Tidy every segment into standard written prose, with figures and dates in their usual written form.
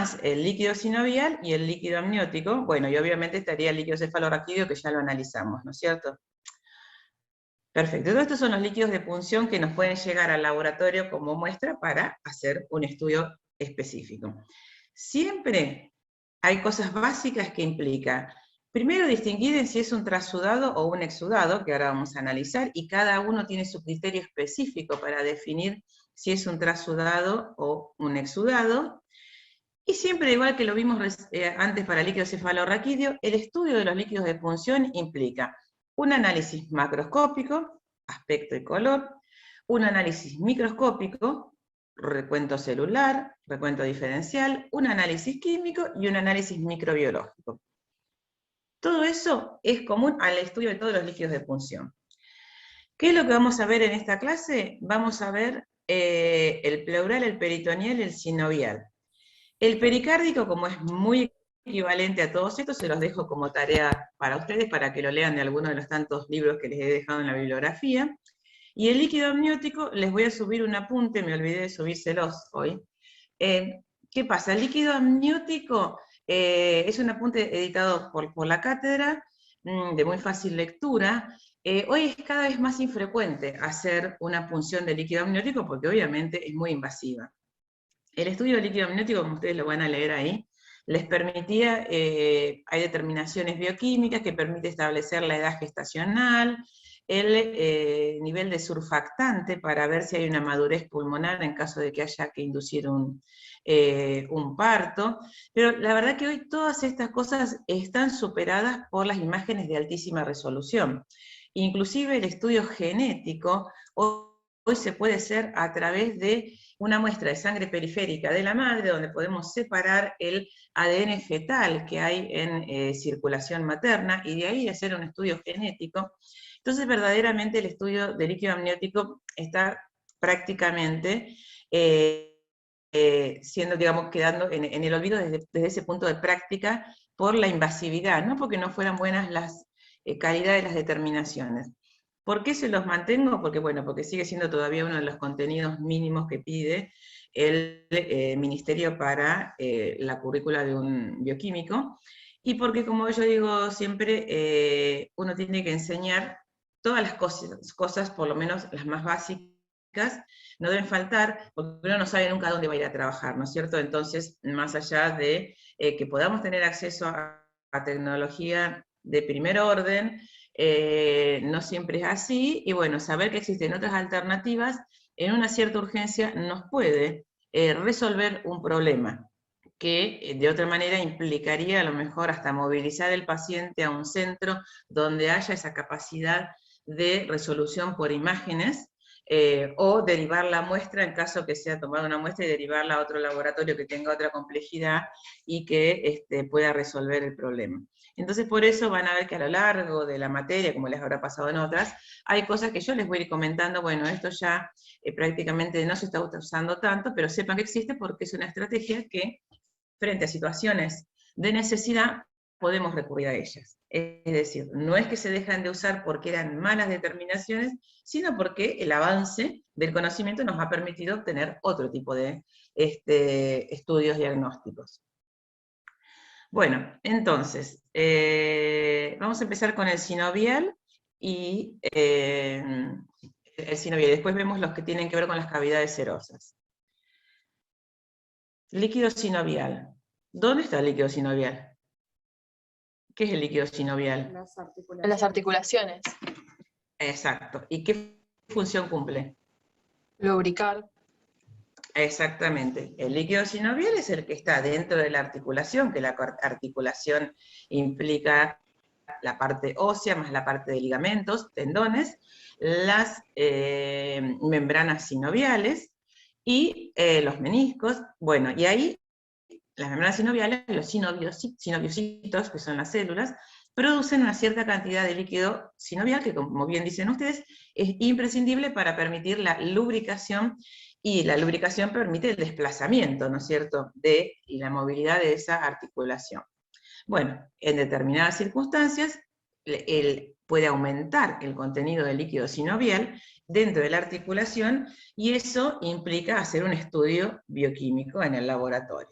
más el líquido sinovial y el líquido amniótico, bueno, y obviamente estaría el líquido cefalorraquídeo que ya lo analizamos, ¿no es cierto? Perfecto, todos estos son los líquidos de punción que nos pueden llegar al laboratorio como muestra para hacer un estudio específico. Siempre hay cosas básicas que implica, primero distinguir en si es un trasudado o un exudado, que ahora vamos a analizar, y cada uno tiene su criterio específico para definir si es un trasudado o un exudado. Y siempre, igual que lo vimos antes para el líquido cefalorraquídeo, el estudio de los líquidos de punción implica un análisis macroscópico, aspecto y color, un análisis microscópico, recuento celular, recuento diferencial, un análisis químico y un análisis microbiológico. Todo eso es común al estudio de todos los líquidos de punción. ¿Qué es lo que vamos a ver en esta clase? Vamos a ver el pleural, el peritoneal y el sinovial. El pericárdico, como es muy equivalente a todos estos, se los dejo como tarea para ustedes, para que lo lean de alguno de los tantos libros que les he dejado en la bibliografía. Y el líquido amniótico, les voy a subir un apunte, me olvidé de subírselos hoy. ¿Qué pasa? El líquido amniótico es un apunte editado por la cátedra, de muy fácil lectura. Hoy es cada vez más infrecuente hacer una punción de líquido amniótico porque obviamente es muy invasiva. El estudio del líquido amniótico, como ustedes lo van a leer ahí, les permitía, hay determinaciones bioquímicas que permite establecer la edad gestacional, el nivel de surfactante para ver si hay una madurez pulmonar en caso de que haya que inducir un parto, pero la verdad que hoy todas estas cosas están superadas por las imágenes de altísima resolución. Inclusive el estudio genético hoy se puede hacer a través de una muestra de sangre periférica de la madre, donde podemos separar el ADN fetal que hay en circulación materna, y de ahí hacer un estudio genético. Entonces, verdaderamente el estudio del líquido amniótico está prácticamente siendo, digamos, quedando en el olvido desde ese punto de práctica por la invasividad, no porque no fueran buenas las calidad de las determinaciones. ¿Por qué se los mantengo? Porque, bueno, porque sigue siendo todavía uno de los contenidos mínimos que pide el Ministerio para la currícula de un bioquímico, y porque, como yo digo siempre, uno tiene que enseñar todas las cosas, por lo menos las más básicas, no deben faltar, porque uno no sabe nunca dónde va a ir a trabajar, ¿no es cierto? Entonces, más allá de que podamos tener acceso a tecnología de primer orden, no siempre es así, y bueno, saber que existen otras alternativas en una cierta urgencia nos puede resolver un problema que de otra manera implicaría a lo mejor hasta movilizar el paciente a un centro donde haya esa capacidad de resolución por imágenes, o derivar la muestra en caso que sea tomada una muestra y derivarla a otro laboratorio que tenga otra complejidad y que pueda resolver el problema. Entonces, por eso van a ver que a lo largo de la materia, como les habrá pasado en otras, hay cosas que yo les voy a ir comentando, bueno, esto ya prácticamente no se está usando tanto, pero sepan que existe porque es una estrategia que, frente a situaciones de necesidad, podemos recurrir a ellas. Es decir, no es que se dejan de usar porque eran malas determinaciones, sino porque el avance del conocimiento nos ha permitido obtener otro tipo de estudios diagnósticos. Bueno, entonces, vamos a empezar con el sinovial y el sinovial. Después vemos los que tienen que ver con las cavidades serosas. Líquido sinovial. ¿Dónde está el líquido sinovial? ¿Qué es el líquido sinovial? En las articulaciones. Exacto. ¿Y qué función cumple? Lubricar. Exactamente. El líquido sinovial es el que está dentro de la articulación, que la articulación implica la parte ósea más la parte de ligamentos, tendones, las membranas sinoviales y los meniscos. Bueno, y ahí las membranas sinoviales, los sinoviocitos, que son las células, producen una cierta cantidad de líquido sinovial que, como bien dicen ustedes, es imprescindible para permitir la lubricación, y la lubricación permite el desplazamiento, ¿no es cierto?, y la movilidad de esa articulación. Bueno, en determinadas circunstancias, puede aumentar el contenido de líquido sinovial dentro de la articulación, y eso implica hacer un estudio bioquímico en el laboratorio.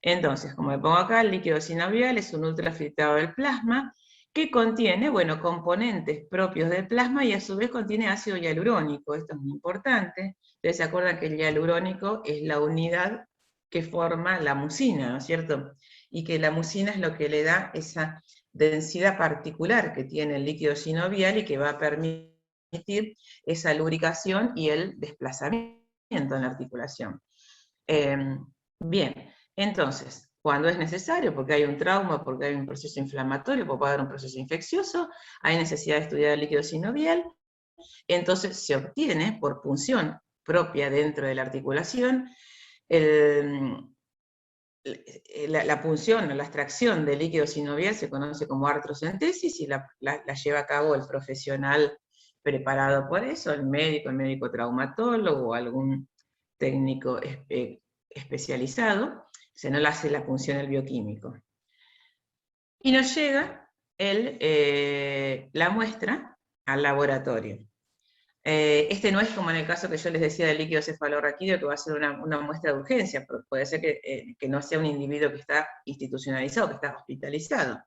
Entonces, como le pongo acá, el líquido sinovial es un ultrafiltrado del plasma que contiene, bueno, componentes propios del plasma y a su vez contiene ácido hialurónico. Esto es muy importante. Ustedes se acuerdan que el hialurónico es la unidad que forma la mucina, ¿no es cierto? Y que la mucina es lo que le da esa densidad particular que tiene el líquido sinovial y que va a permitir esa lubricación y el desplazamiento en la articulación. Bien, entonces, cuando es necesario, porque hay un trauma, porque hay un proceso inflamatorio, porque puede haber un proceso infeccioso, hay necesidad de estudiar el líquido sinovial, entonces se obtiene por punción propia dentro de la articulación la punción o la extracción del líquido sinovial se conoce como artrocentesis y la lleva a cabo el profesional preparado por eso, el médico traumatólogo o algún técnico especializado, se no la hace la punción el bioquímico. Y nos llega la muestra al laboratorio. Este no es como en el caso que yo les decía del líquido cefalorraquídeo, que va a ser una muestra de urgencia, pero puede ser que no sea un individuo que está institucionalizado, que está hospitalizado.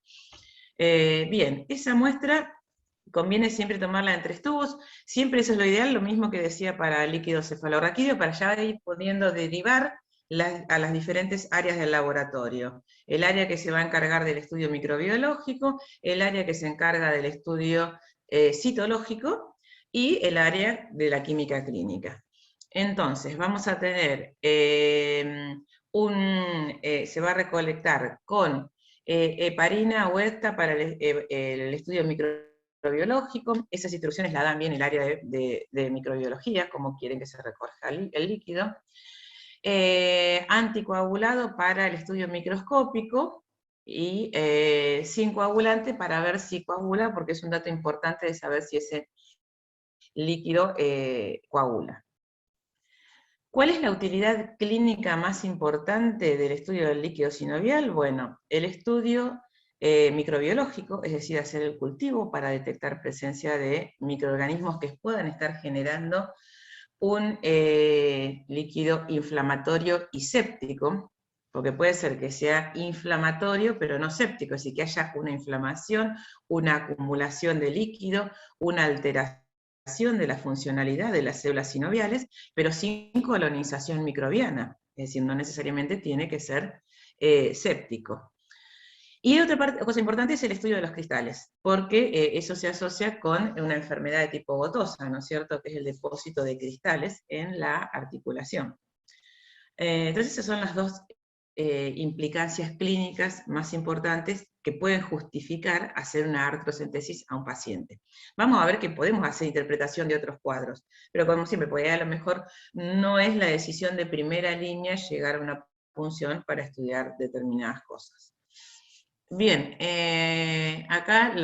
Bien, esa muestra conviene siempre tomarla en 3 tubos, siempre eso es lo ideal, lo mismo que decía para el líquido cefalorraquídeo, para ya ir pudiendo derivar a las diferentes áreas del laboratorio. El área que se va a encargar del estudio microbiológico, el área que se encarga del estudio citológico, y el área de la química clínica. Entonces, vamos a tener se va a recolectar con heparina o ETA para el estudio microbiológico. Esas instrucciones la dan bien el área de microbiología, como quieren que se recoja el líquido. Anticoagulado para el estudio microscópico, y sin coagulante para ver si coagula, porque es un dato importante de saber si ese líquido coagula. ¿Cuál es la utilidad clínica más importante del estudio del líquido sinovial? Bueno, el estudio microbiológico, es decir, hacer el cultivo para detectar presencia de microorganismos que puedan estar generando un líquido inflamatorio y séptico, porque puede ser que sea inflamatorio pero no séptico, así que haya una inflamación, una acumulación de líquido, una alteración de la funcionalidad de las células sinoviales, pero sin colonización microbiana, es decir, no necesariamente tiene que ser séptico. Y otra cosa importante es el estudio de los cristales, porque eso se asocia con una enfermedad de tipo gotosa, ¿no es cierto?, que es el depósito de cristales en la articulación. Entonces esas son las 2 implicancias clínicas más importantes que pueden justificar hacer una artrocentesis a un paciente. Vamos a ver que podemos hacer interpretación de otros cuadros, pero como siempre, porque a lo mejor no es la decisión de primera línea llegar a una punción para estudiar determinadas cosas. Bien, acá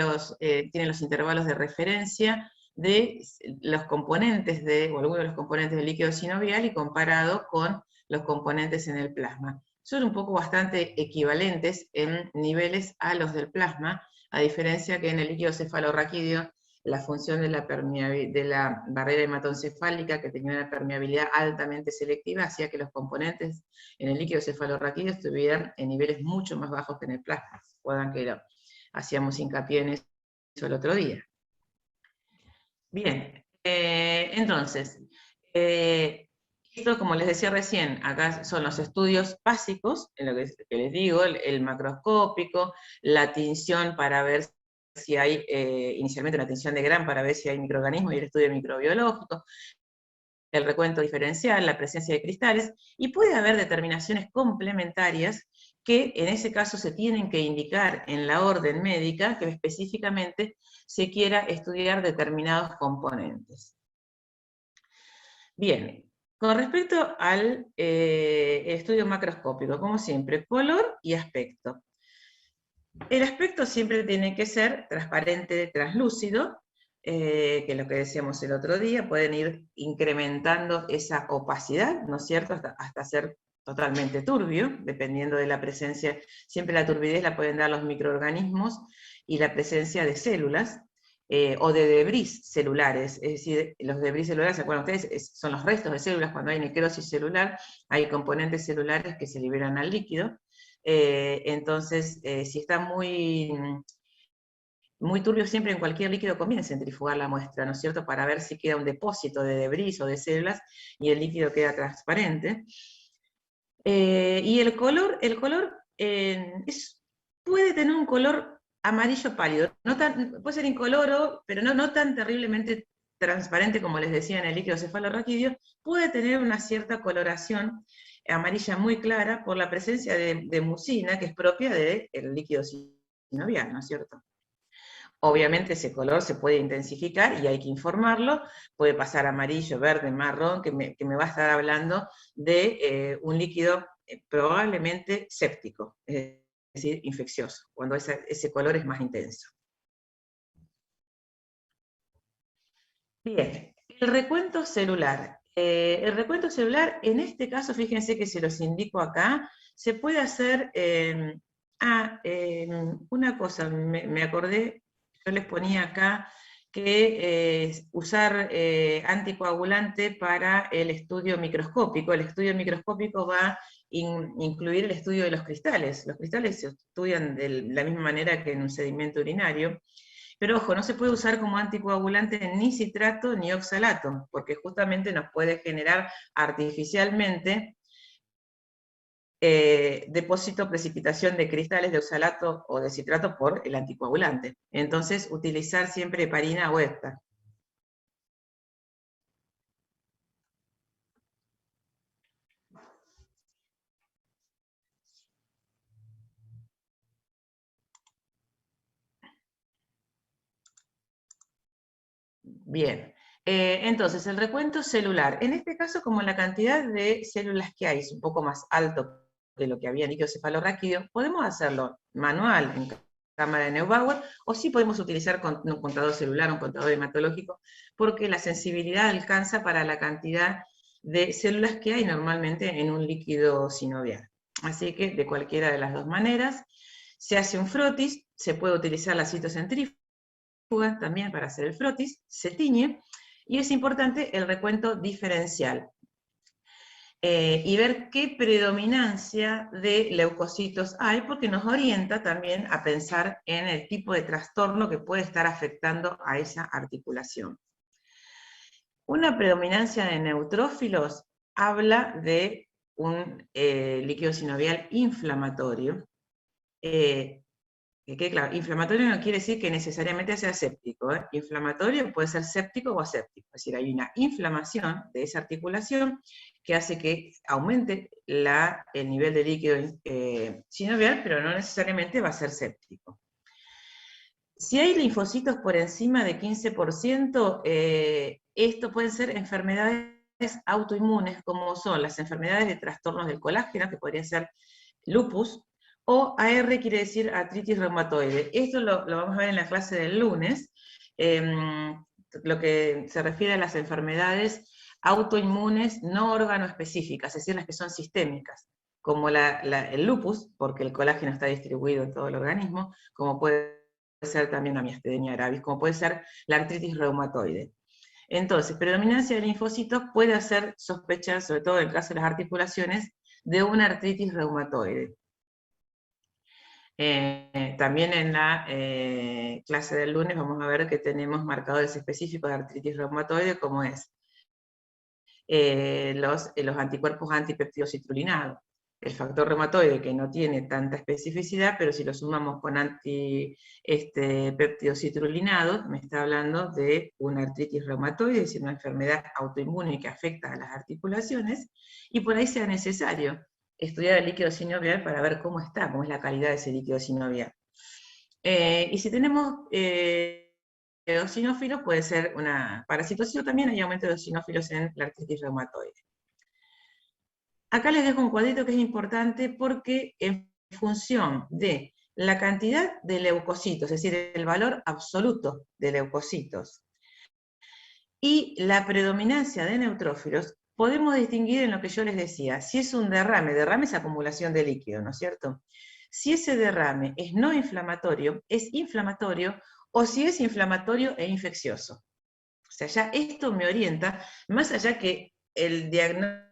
tienen los intervalos de referencia de los componentes o algunos de los componentes del líquido sinovial y comparado con los componentes en el plasma. Son un poco bastante equivalentes en niveles a los del plasma, a diferencia que en el líquido cefalorraquídeo la función de la barrera hematoencefálica, que tenía una permeabilidad altamente selectiva, hacía que los componentes en el líquido cefalorraquídeo estuvieran en niveles mucho más bajos que en el plasma. Recuerdan que hacíamos hincapié en eso el otro día. Bien, entonces, esto, como les decía recién, acá son los estudios básicos, en lo que les digo, el macroscópico, la tinción para ver si hay, inicialmente una tinción de Gram para ver si hay microorganismos y el estudio microbiológico, el recuento diferencial, la presencia de cristales, y puede haber determinaciones complementarias que en ese caso se tienen que indicar en la orden médica que específicamente se quiera estudiar determinados componentes. Bien, con respecto al estudio macroscópico, como siempre, color y aspecto. El aspecto siempre tiene que ser transparente, translúcido, que es lo que decíamos el otro día, pueden ir incrementando esa opacidad, ¿no es cierto?, hasta ser totalmente turbio, dependiendo de la presencia. Siempre la turbidez la pueden dar los microorganismos y la presencia de células, o de debris celulares, es decir, los debris celulares, ¿se acuerdan ustedes? Son los restos de células. Cuando hay necrosis celular, hay componentes celulares que se liberan al líquido, Entonces, si está muy turbio, siempre en cualquier líquido conviene centrifugar la muestra, ¿no es cierto?, para ver si queda un depósito de debris o de células y el líquido queda transparente. Y el color puede tener un color amarillo pálido, puede ser incoloro, pero no tan terriblemente transparente como les decía en el líquido cefalorraquídeo, puede tener una cierta coloración amarilla muy clara por la presencia de mucina, que es propia del líquido sinovial, ¿no es cierto? Obviamente ese color se puede intensificar y hay que informarlo, puede pasar amarillo, verde, marrón, que me va a estar hablando de un líquido probablemente séptico, es decir, infeccioso, cuando ese color es más intenso. Bien, el recuento celular. El recuento celular, en este caso, fíjense que se los indico acá, se puede hacer, una cosa, me acordé, yo les ponía acá que usar anticoagulante para el estudio microscópico. El estudio microscópico va a incluir el estudio de los cristales. Los cristales se estudian de la misma manera que en un sedimento urinario. Pero ojo, no se puede usar como anticoagulante ni citrato ni oxalato, porque justamente nos puede generar artificialmente depósito, precipitación de cristales de oxalato o de citrato por el anticoagulante. Entonces, utilizar siempre heparina o hépar. Bien, entonces el recuento celular. En este caso, como la cantidad de células que hay es un poco más alto que lo que había en líquido cefalorraquídeo, podemos hacerlo manual en cámara de Neubauer, o sí podemos utilizar un contador celular, un contador hematológico, porque la sensibilidad alcanza para la cantidad de células que hay normalmente en un líquido sinovial. Así que de cualquiera de las dos maneras, se hace un frotis, se puede utilizar la citocentrífuga también para hacer el frotis, se tiñe, y es importante el recuento diferencial. Y ver qué predominancia de leucocitos hay, porque nos orienta también a pensar en el tipo de trastorno que puede estar afectando a esa articulación. Una predominancia de neutrófilos habla de un líquido sinovial inflamatorio, que claro, inflamatorio no quiere decir que necesariamente sea séptico, ¿eh? Inflamatorio puede ser séptico o aséptico, es decir, hay una inflamación de esa articulación que hace que aumente el nivel de líquido sinovial, pero no necesariamente va a ser séptico. Si hay linfocitos por encima de 15%, esto pueden ser enfermedades autoinmunes, como son las enfermedades de trastornos del colágeno, que podrían ser lupus, o AR quiere decir artritis reumatoide. Esto lo vamos a ver en la clase del lunes, lo que se refiere a las enfermedades autoinmunes no órgano-específicas, es decir, las que son sistémicas, como el lupus, porque el colágeno está distribuido en todo el organismo, como puede ser también la miastenia gravis, como puede ser la artritis reumatoide. Entonces, predominancia de linfocitos puede hacer sospechar, sobre todo en el caso de las articulaciones, de una artritis reumatoide. También en la clase del lunes vamos a ver que tenemos marcadores específicos de artritis reumatoide, como es los anticuerpos antipeptidocitrulinados. El factor reumatoide, que no tiene tanta especificidad, pero si lo sumamos con antipeptidocitrulinados, me está hablando de una artritis reumatoide, es decir, una enfermedad autoinmune que afecta a las articulaciones, y por ahí sea necesario estudiar el líquido sinovial para ver cómo está, cómo es la calidad de ese líquido sinovial. Y si tenemos eosinófilos, puede ser una parasitosis, también hay aumento de eosinófilos en la artritis reumatoide. Acá les dejo un cuadrito que es importante porque en función de la cantidad de leucocitos, es decir, el valor absoluto de leucocitos, y la predominancia de neutrófilos, podemos distinguir en lo que yo les decía, si es un derrame es acumulación de líquido, ¿no es cierto? Si ese derrame es no inflamatorio, es inflamatorio, o si es inflamatorio e infeccioso. O sea, ya esto me orienta, más allá que el diagnóstico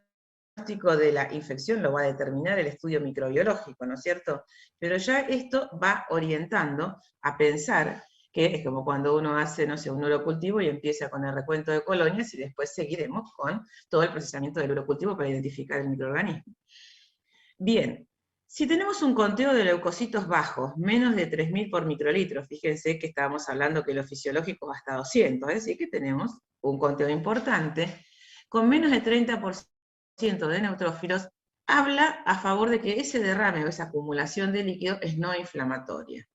diagnóstico de la infección lo va a determinar el estudio microbiológico, ¿no es cierto? Pero ya esto va orientando a pensar que es como cuando uno hace, no sé, un urocultivo y empieza con el recuento de colonias y después seguiremos con todo el procesamiento del urocultivo para identificar el microorganismo. Bien, si tenemos un conteo de leucocitos bajos, menos de 3.000 por microlitro, fíjense que estábamos hablando que lo fisiológico va hasta 200, es decir, que tenemos un conteo importante, con menos de 30% de neutrófilos, habla a favor de que ese derrame o esa acumulación de líquido es no inflamatoria.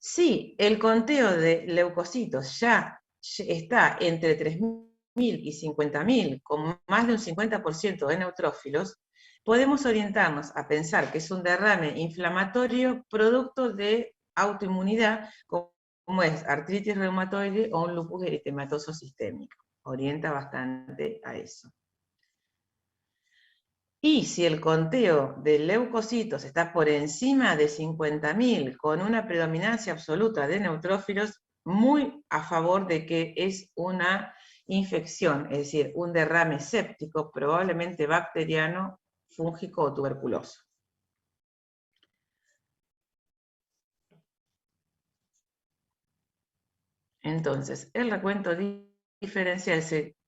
Si el conteo de leucocitos ya está entre 3.000 y 50.000, con más de un 50% de neutrófilos, podemos orientarnos a pensar que es un derrame inflamatorio producto de autoinmunidad, como es artritis reumatoide o un lupus eritematoso sistémico. Orienta bastante a eso. Y si el conteo de leucocitos está por encima de 50.000, con una predominancia absoluta de neutrófilos, muy a favor de que es una infección, es decir, un derrame séptico, probablemente bacteriano, fúngico o tuberculoso. Entonces, el recuento diferencial,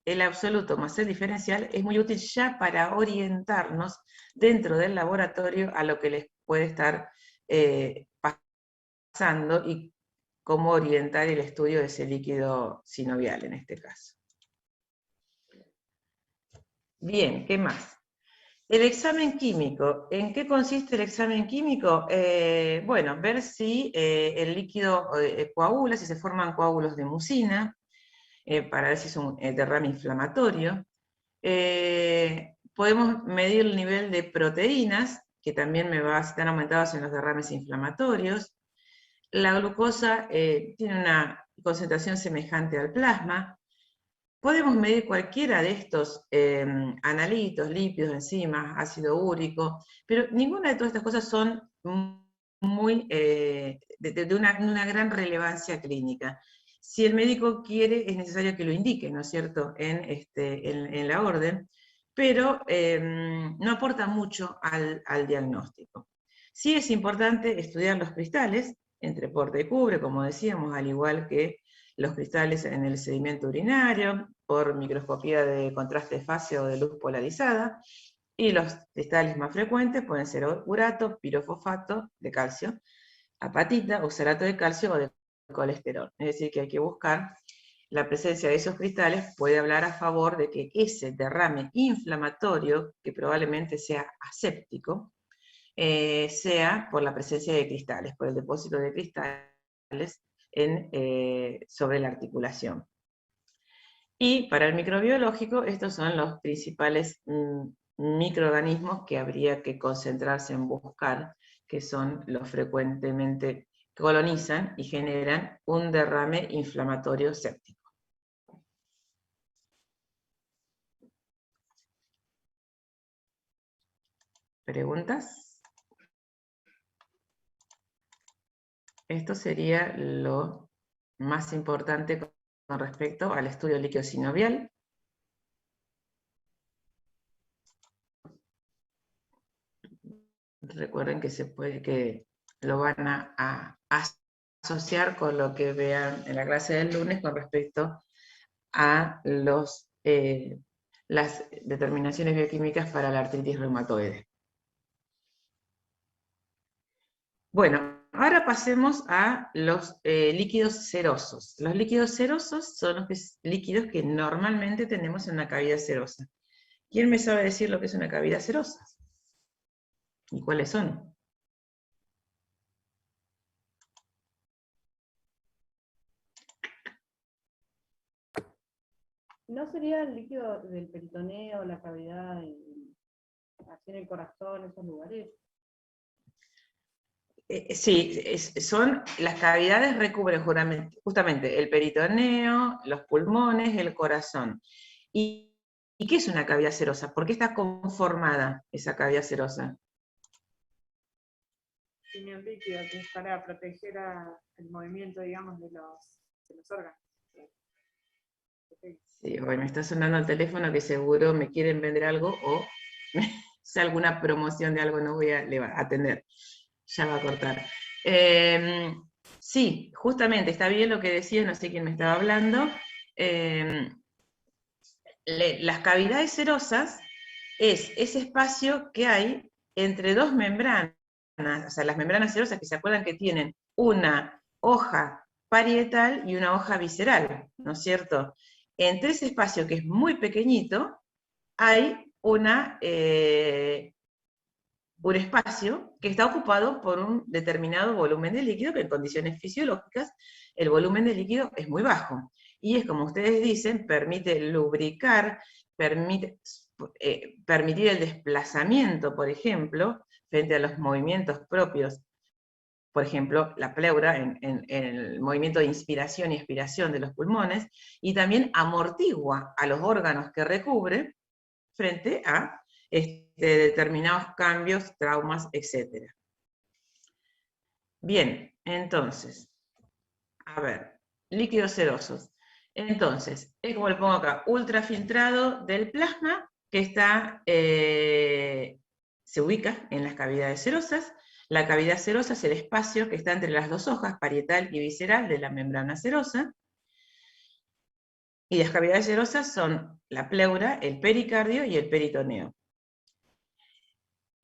el absoluto más el diferencial, es muy útil ya para orientarnos dentro del laboratorio a lo que les puede estar pasando y cómo orientar el estudio de ese líquido sinovial en este caso. Bien, ¿qué más? El examen químico. ¿En qué consiste el examen químico? Bueno, ver si el líquido coagula, si se forman coágulos de mucina, para ver si es un derrame inflamatorio. Podemos medir el nivel de proteínas, que también están aumentadas en los derrames inflamatorios. La glucosa tiene una concentración semejante al plasma. Podemos medir cualquiera de estos analíticos, lípidos, enzimas, ácido úrico, pero ninguna de todas estas cosas son muy, de una gran relevancia clínica. Si el médico quiere, es necesario que lo indique, ¿no es cierto?, en la orden, pero no aporta mucho al diagnóstico. Sí es importante estudiar los cristales, entre porte y cubre, como decíamos, al igual que los cristales en el sedimento urinario, por microscopía de contraste fase o de luz polarizada, y los cristales más frecuentes pueden ser urato, pirofosfato de calcio, apatita, oxalato de calcio o de colesterol. Es decir, que hay que buscar la presencia de esos cristales, puede hablar a favor de que ese derrame inflamatorio, que probablemente sea aséptico, sea por la presencia de cristales, por el depósito de cristales sobre la articulación. Y para el microbiológico, estos son los principales microorganismos que habría que concentrarse en buscar, que son los frecuentemente colonizan y generan un derrame inflamatorio séptico. ¿Preguntas? Esto sería lo más importante con respecto al estudio líquido sinovial. Recuerden que lo van a asociar con lo que vean en la clase del lunes con respecto a las determinaciones bioquímicas para la artritis reumatoide. Bueno, ahora pasemos a los líquidos serosos. Los líquidos serosos son los líquidos que normalmente tenemos en una cavidad serosa. ¿Quién me sabe decir lo que es una cavidad serosa? ¿Y cuáles son? ¿No sería el líquido del peritoneo, la cavidad así en el corazón, esos lugares? Sí, son las cavidades recubren justamente el peritoneo, los pulmones, el corazón. ¿Y qué es una cavidad serosa? ¿Por qué está conformada esa cavidad serosa? Tiene un líquido que es para proteger el movimiento, digamos, de los órganos. Sí, hoy me está sonando el teléfono que seguro me quieren vender algo o es alguna promoción de algo, no voy a atender. Ya va a cortar. Sí, justamente, está bien lo que decía, no sé quién me estaba hablando. Las cavidades serosas es ese espacio que hay entre dos membranas, o sea, las membranas serosas que se acuerdan que tienen una hoja parietal y una hoja visceral, ¿no es cierto? Entre ese espacio que es muy pequeñito, hay un espacio que está ocupado por un determinado volumen de líquido, que en condiciones fisiológicas el volumen de líquido es muy bajo. Y es como ustedes dicen, permite lubricar, permite permitir el desplazamiento, por ejemplo, frente a los movimientos propios, por ejemplo, la pleura en el movimiento de inspiración y expiración de los pulmones, y también amortigua a los órganos que recubre frente a determinados cambios, traumas, etc. Bien, entonces, a ver, líquidos serosos. Entonces, es como le pongo acá, ultrafiltrado del plasma, que está, se ubica en las cavidades serosas. La cavidad serosa es el espacio que está entre las dos hojas, parietal y visceral, de la membrana serosa. Y las cavidades serosas son la pleura, el pericardio y el peritoneo.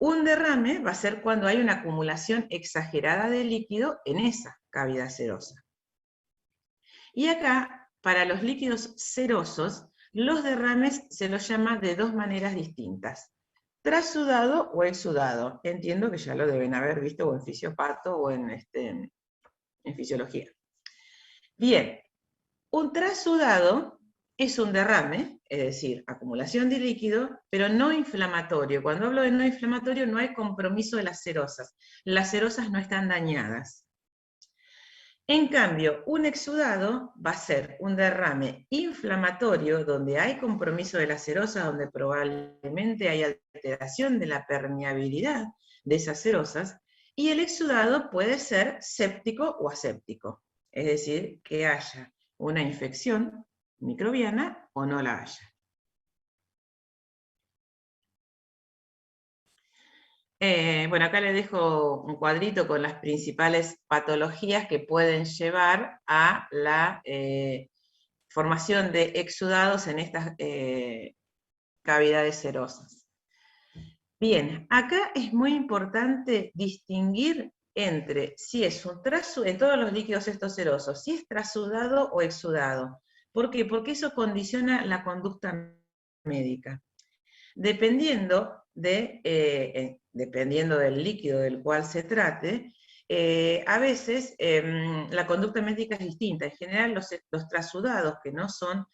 Un derrame va a ser cuando hay una acumulación exagerada de líquido en esa cavidad serosa. Y acá, para los líquidos serosos, los derrames se los llama de dos maneras distintas: trasudado o exudado. Entiendo que ya lo deben haber visto o en fisiopato o en fisiología. Bien, un trasudado es un derrame, es decir, acumulación de líquido, pero no inflamatorio. Cuando hablo de no inflamatorio, no hay compromiso de las serosas. Las serosas no están dañadas. En cambio, un exudado va a ser un derrame inflamatorio, donde hay compromiso de las serosas, donde probablemente hay alteración de la permeabilidad de esas serosas, y el exudado puede ser séptico o aséptico, es decir, que haya una infección microbiana o no la haya. Bueno, acá les dejo un cuadrito con las principales patologías que pueden llevar a la formación de exudados en estas cavidades serosas. Bien, acá es muy importante distinguir entre si es un trasudado, en todos los líquidos estos serosos, si es trasudado o exudado. ¿Por qué? Porque eso condiciona la conducta médica. Dependiendo del líquido del cual se trate, a veces la conducta médica es distinta. En general, los trasudados, que no son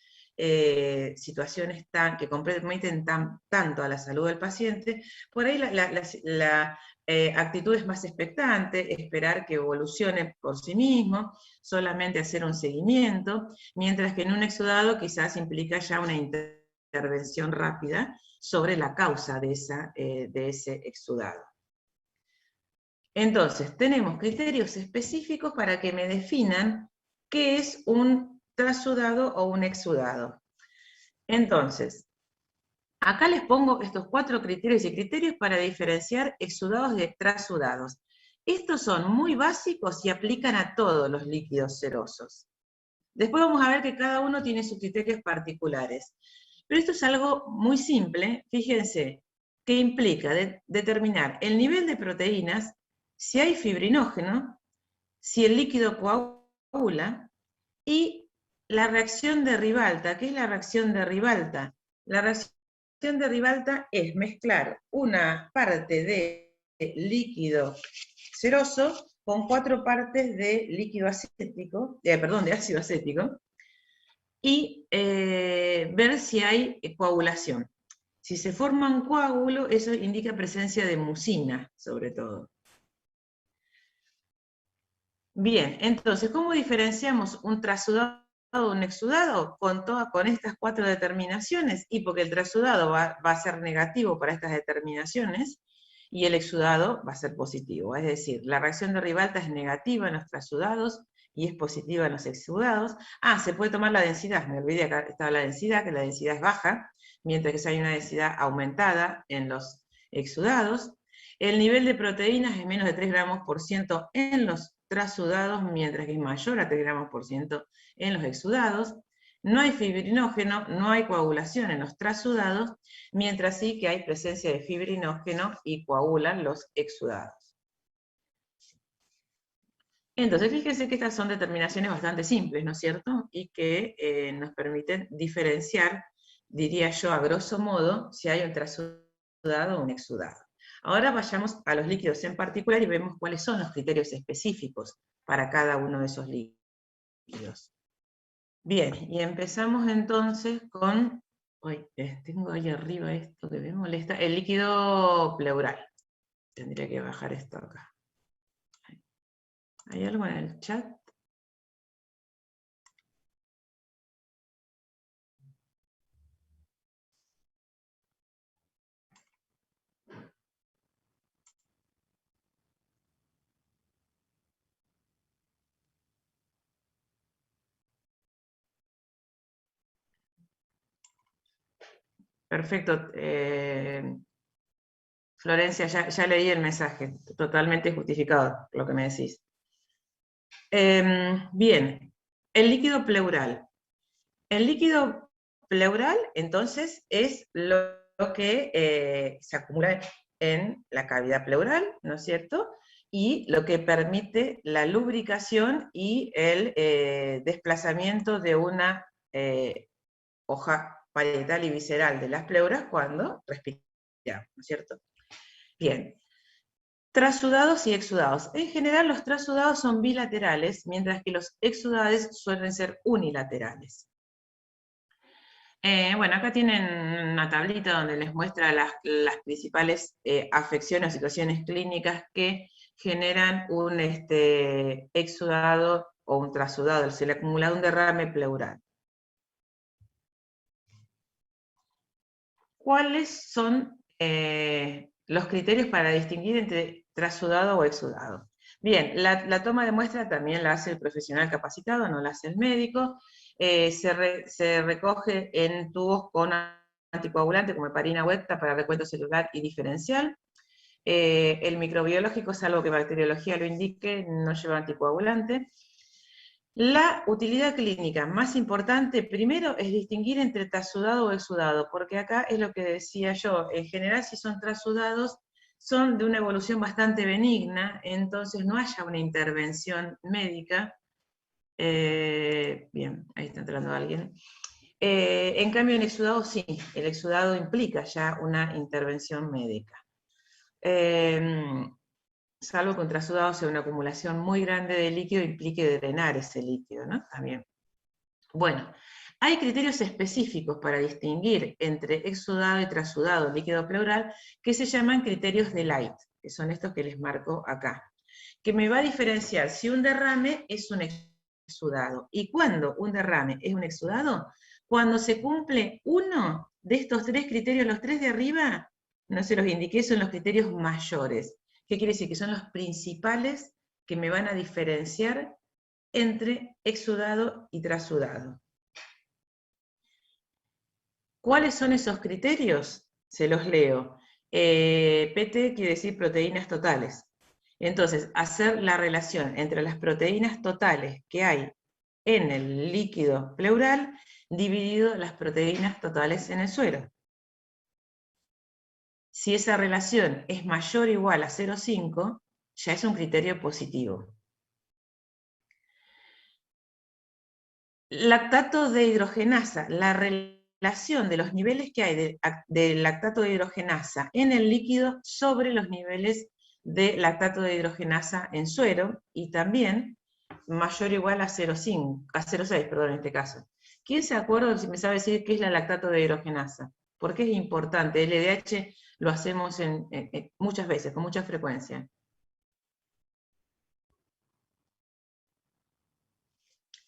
situaciones que comprometen tanto a la salud del paciente, por ahí la actitud es más expectante, esperar que evolucione por sí mismo, solamente hacer un seguimiento, mientras que en un exudado quizás implica ya una intervención rápida sobre la causa de ese exudado. Entonces, tenemos criterios específicos para que me definan qué es un trasudado o un exudado. Entonces, acá les pongo estos 4 criterios y criterios para diferenciar exudados de trasudados. Estos son muy básicos y aplican a todos los líquidos serosos. Después vamos a ver que cada uno tiene sus criterios particulares. Pero esto es algo muy simple, fíjense, que implica determinar el nivel de proteínas, si hay fibrinógeno, si el líquido coagula, y la reacción de Ribalta. ¿Qué es la reacción de Ribalta? La reacción de Ribalta es mezclar una parte de líquido seroso con 4 partes de líquido acético, de ácido acético, y ver si hay coagulación. Si se forma un coágulo, eso indica presencia de mucina, sobre todo. Bien, entonces, ¿cómo diferenciamos un trasudado de un exudado? Con estas 4 determinaciones, y porque el trasudado va a ser negativo para estas determinaciones, y el exudado va a ser positivo. Es decir, la reacción de Ribalta es negativa en los trasudados y es positiva en los exudados. Se puede tomar la densidad, me olvidé, acá estaba la densidad, que la densidad es baja, mientras que hay una densidad aumentada en los exudados. El nivel de proteínas es menos de 3 gramos por ciento en los trasudados, mientras que es mayor a 3 gramos por ciento en los exudados. No hay fibrinógeno, no hay coagulación en los trasudados, mientras sí que hay presencia de fibrinógeno y coagulan los exudados. Entonces, fíjense que estas son determinaciones bastante simples, ¿no es cierto? Y que nos permiten diferenciar, diría yo, a grosso modo, si hay un trasudado o un exudado. Ahora vayamos a los líquidos en particular y vemos cuáles son los criterios específicos para cada uno de esos líquidos. Bien, y empezamos entonces con, tengo ahí arriba esto que me molesta, el líquido pleural. Tendría que bajar esto acá. ¿Hay algo en el chat? Perfecto. Florencia, ya leí el mensaje, totalmente justificado lo que me decís. Bien, el líquido pleural. El líquido pleural, entonces, es lo que se acumula en la cavidad pleural, ¿no es cierto? Y lo que permite la lubricación y el desplazamiento de una hoja parietal y visceral de las pleuras cuando respiramos, ¿no es cierto? Bien. Trasudados y exudados. En general los trasudados son bilaterales, mientras que los exudados suelen ser unilaterales. Bueno, acá tienen una tablita donde les muestra las principales afecciones o situaciones clínicas que generan un exudado o un trasudado, se le acumula un derrame pleural. ¿Cuáles son los criterios para distinguir entre trasudado o exudado? Bien, la toma de muestra también la hace el profesional capacitado, no la hace el médico. Se recoge en tubos con anticoagulante como heparina huecta para recuento celular y diferencial. El microbiológico, salvo que bacteriología lo indique, no lleva anticoagulante. La utilidad clínica más importante, primero, es distinguir entre trasudado o exudado, porque acá es lo que decía yo, en general si son trasudados, son de una evolución bastante benigna, entonces no haya una intervención médica. Bien, ahí está entrando alguien. En cambio, en exudado sí, el exudado implica ya una intervención médica. Salvo que un trasudado sea una acumulación muy grande de líquido, implique drenar ese líquido, ¿no? También. Bueno, hay criterios específicos para distinguir entre exudado y trasudado líquido pleural que se llaman criterios de Light, que son estos que les marco acá, que me va a diferenciar si un derrame es un exudado. ¿Y cuándo un derrame es un exudado? Cuando se cumple uno de estos tres criterios, los tres de arriba, no se los indiqué, son los criterios mayores. ¿Qué quiere decir? Que son los principales que me van a diferenciar entre exudado y trasudado. ¿Cuáles son esos criterios? Se los leo. PT quiere decir proteínas totales. Entonces, hacer la relación entre las proteínas totales que hay en el líquido pleural dividido las proteínas totales en el suero. Si esa relación es mayor o igual a 0,5, ya es un criterio positivo. Lactato de hidrogenasa, la relación de los niveles que hay de lactato de hidrogenasa en el líquido sobre los niveles de lactato de hidrogenasa en suero, y también mayor o igual a 0,6, perdón, en este caso. ¿Quién se acuerda, si me sabe decir qué es la lactato de hidrogenasa? Porque es importante, el LDH lo hacemos muchas veces, con mucha frecuencia.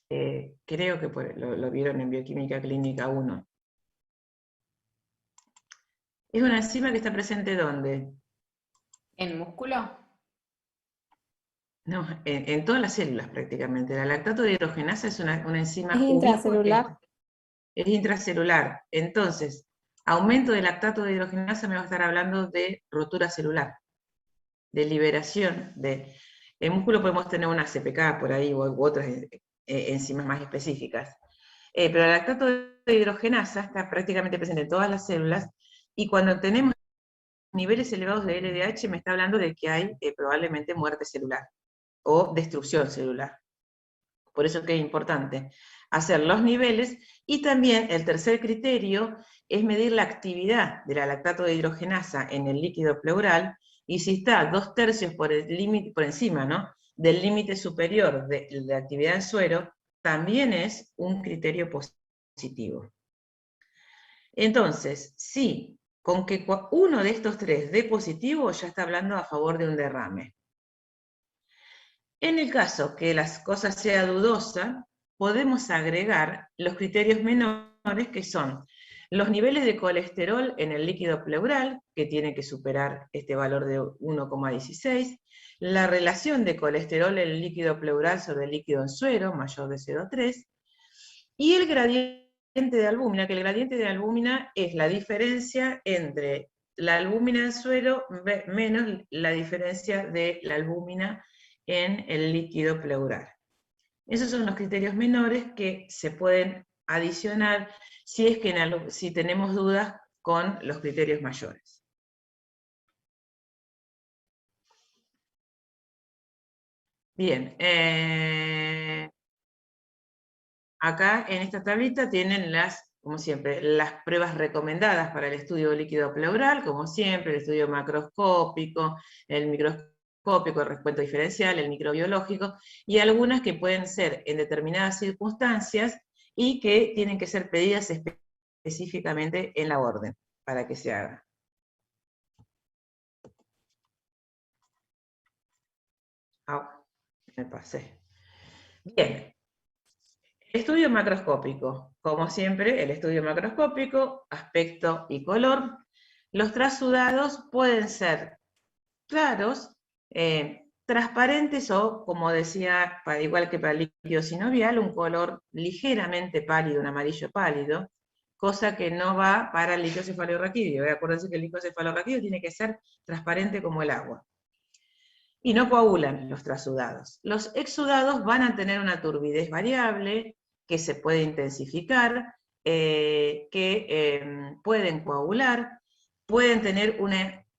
Creo que lo vieron en Bioquímica Clínica 1. ¿Es una enzima que está presente dónde? ¿En músculo? No, en todas las células prácticamente. La lactato dehidrogenasa es una enzima ¿Es ubicua intracelular? es intracelular. Entonces, aumento de lactato dehidrogenasa me va a estar hablando de rotura celular, de liberación de... En músculo podemos tener una CPK por ahí u otras enzimas más específicas. Pero la lactato dehidrogenasa está prácticamente presente en todas las células, y cuando tenemos niveles elevados de LDH me está hablando de que hay probablemente muerte celular o destrucción celular. Por eso que es importante hacer los niveles, y también el tercer criterio es medir la actividad de la lactato dehidrogenasa en el líquido pleural, y si está 2/3 por encima, ¿no?, del límite superior de la actividad en suero, también es un criterio positivo. Entonces, sí, con que uno de estos tres dé positivo, ya está hablando a favor de un derrame. En el caso que las cosas sea dudosa, podemos agregar los criterios menores, que son los niveles de colesterol en el líquido pleural, que tienen que superar este valor de 1,16, la relación de colesterol en el líquido pleural sobre el líquido en suero, mayor de 0,3, y el gradiente de albúmina, que el gradiente de albúmina es la diferencia entre la albúmina en suero menos la diferencia de la albúmina en el líquido pleural. Esos son los criterios menores que se pueden adicionar si es que si tenemos dudas con los criterios mayores. Bien, acá en esta tablita tienen como siempre, las pruebas recomendadas para el estudio líquido pleural, como siempre, el estudio macroscópico, el microscópico, el recuento diferencial, el microbiológico, y algunas que pueden ser en determinadas circunstancias y que tienen que ser pedidas específicamente en la orden para que se haga. Me pasé. Bien. Estudio macroscópico. Como siempre, el estudio macroscópico, aspecto y color. Los trasudados pueden ser claros, transparentes o, como decía, igual que para el líquido sinovial, un color ligeramente pálido, un amarillo pálido, cosa que no va para el líquido cefalorraquídeo. Acuérdense que el líquido cefalorraquídeo tiene que ser transparente como el agua. Y no coagulan los trasudados. Los exudados van a tener una turbidez variable, que se puede intensificar, que pueden coagular, pueden tener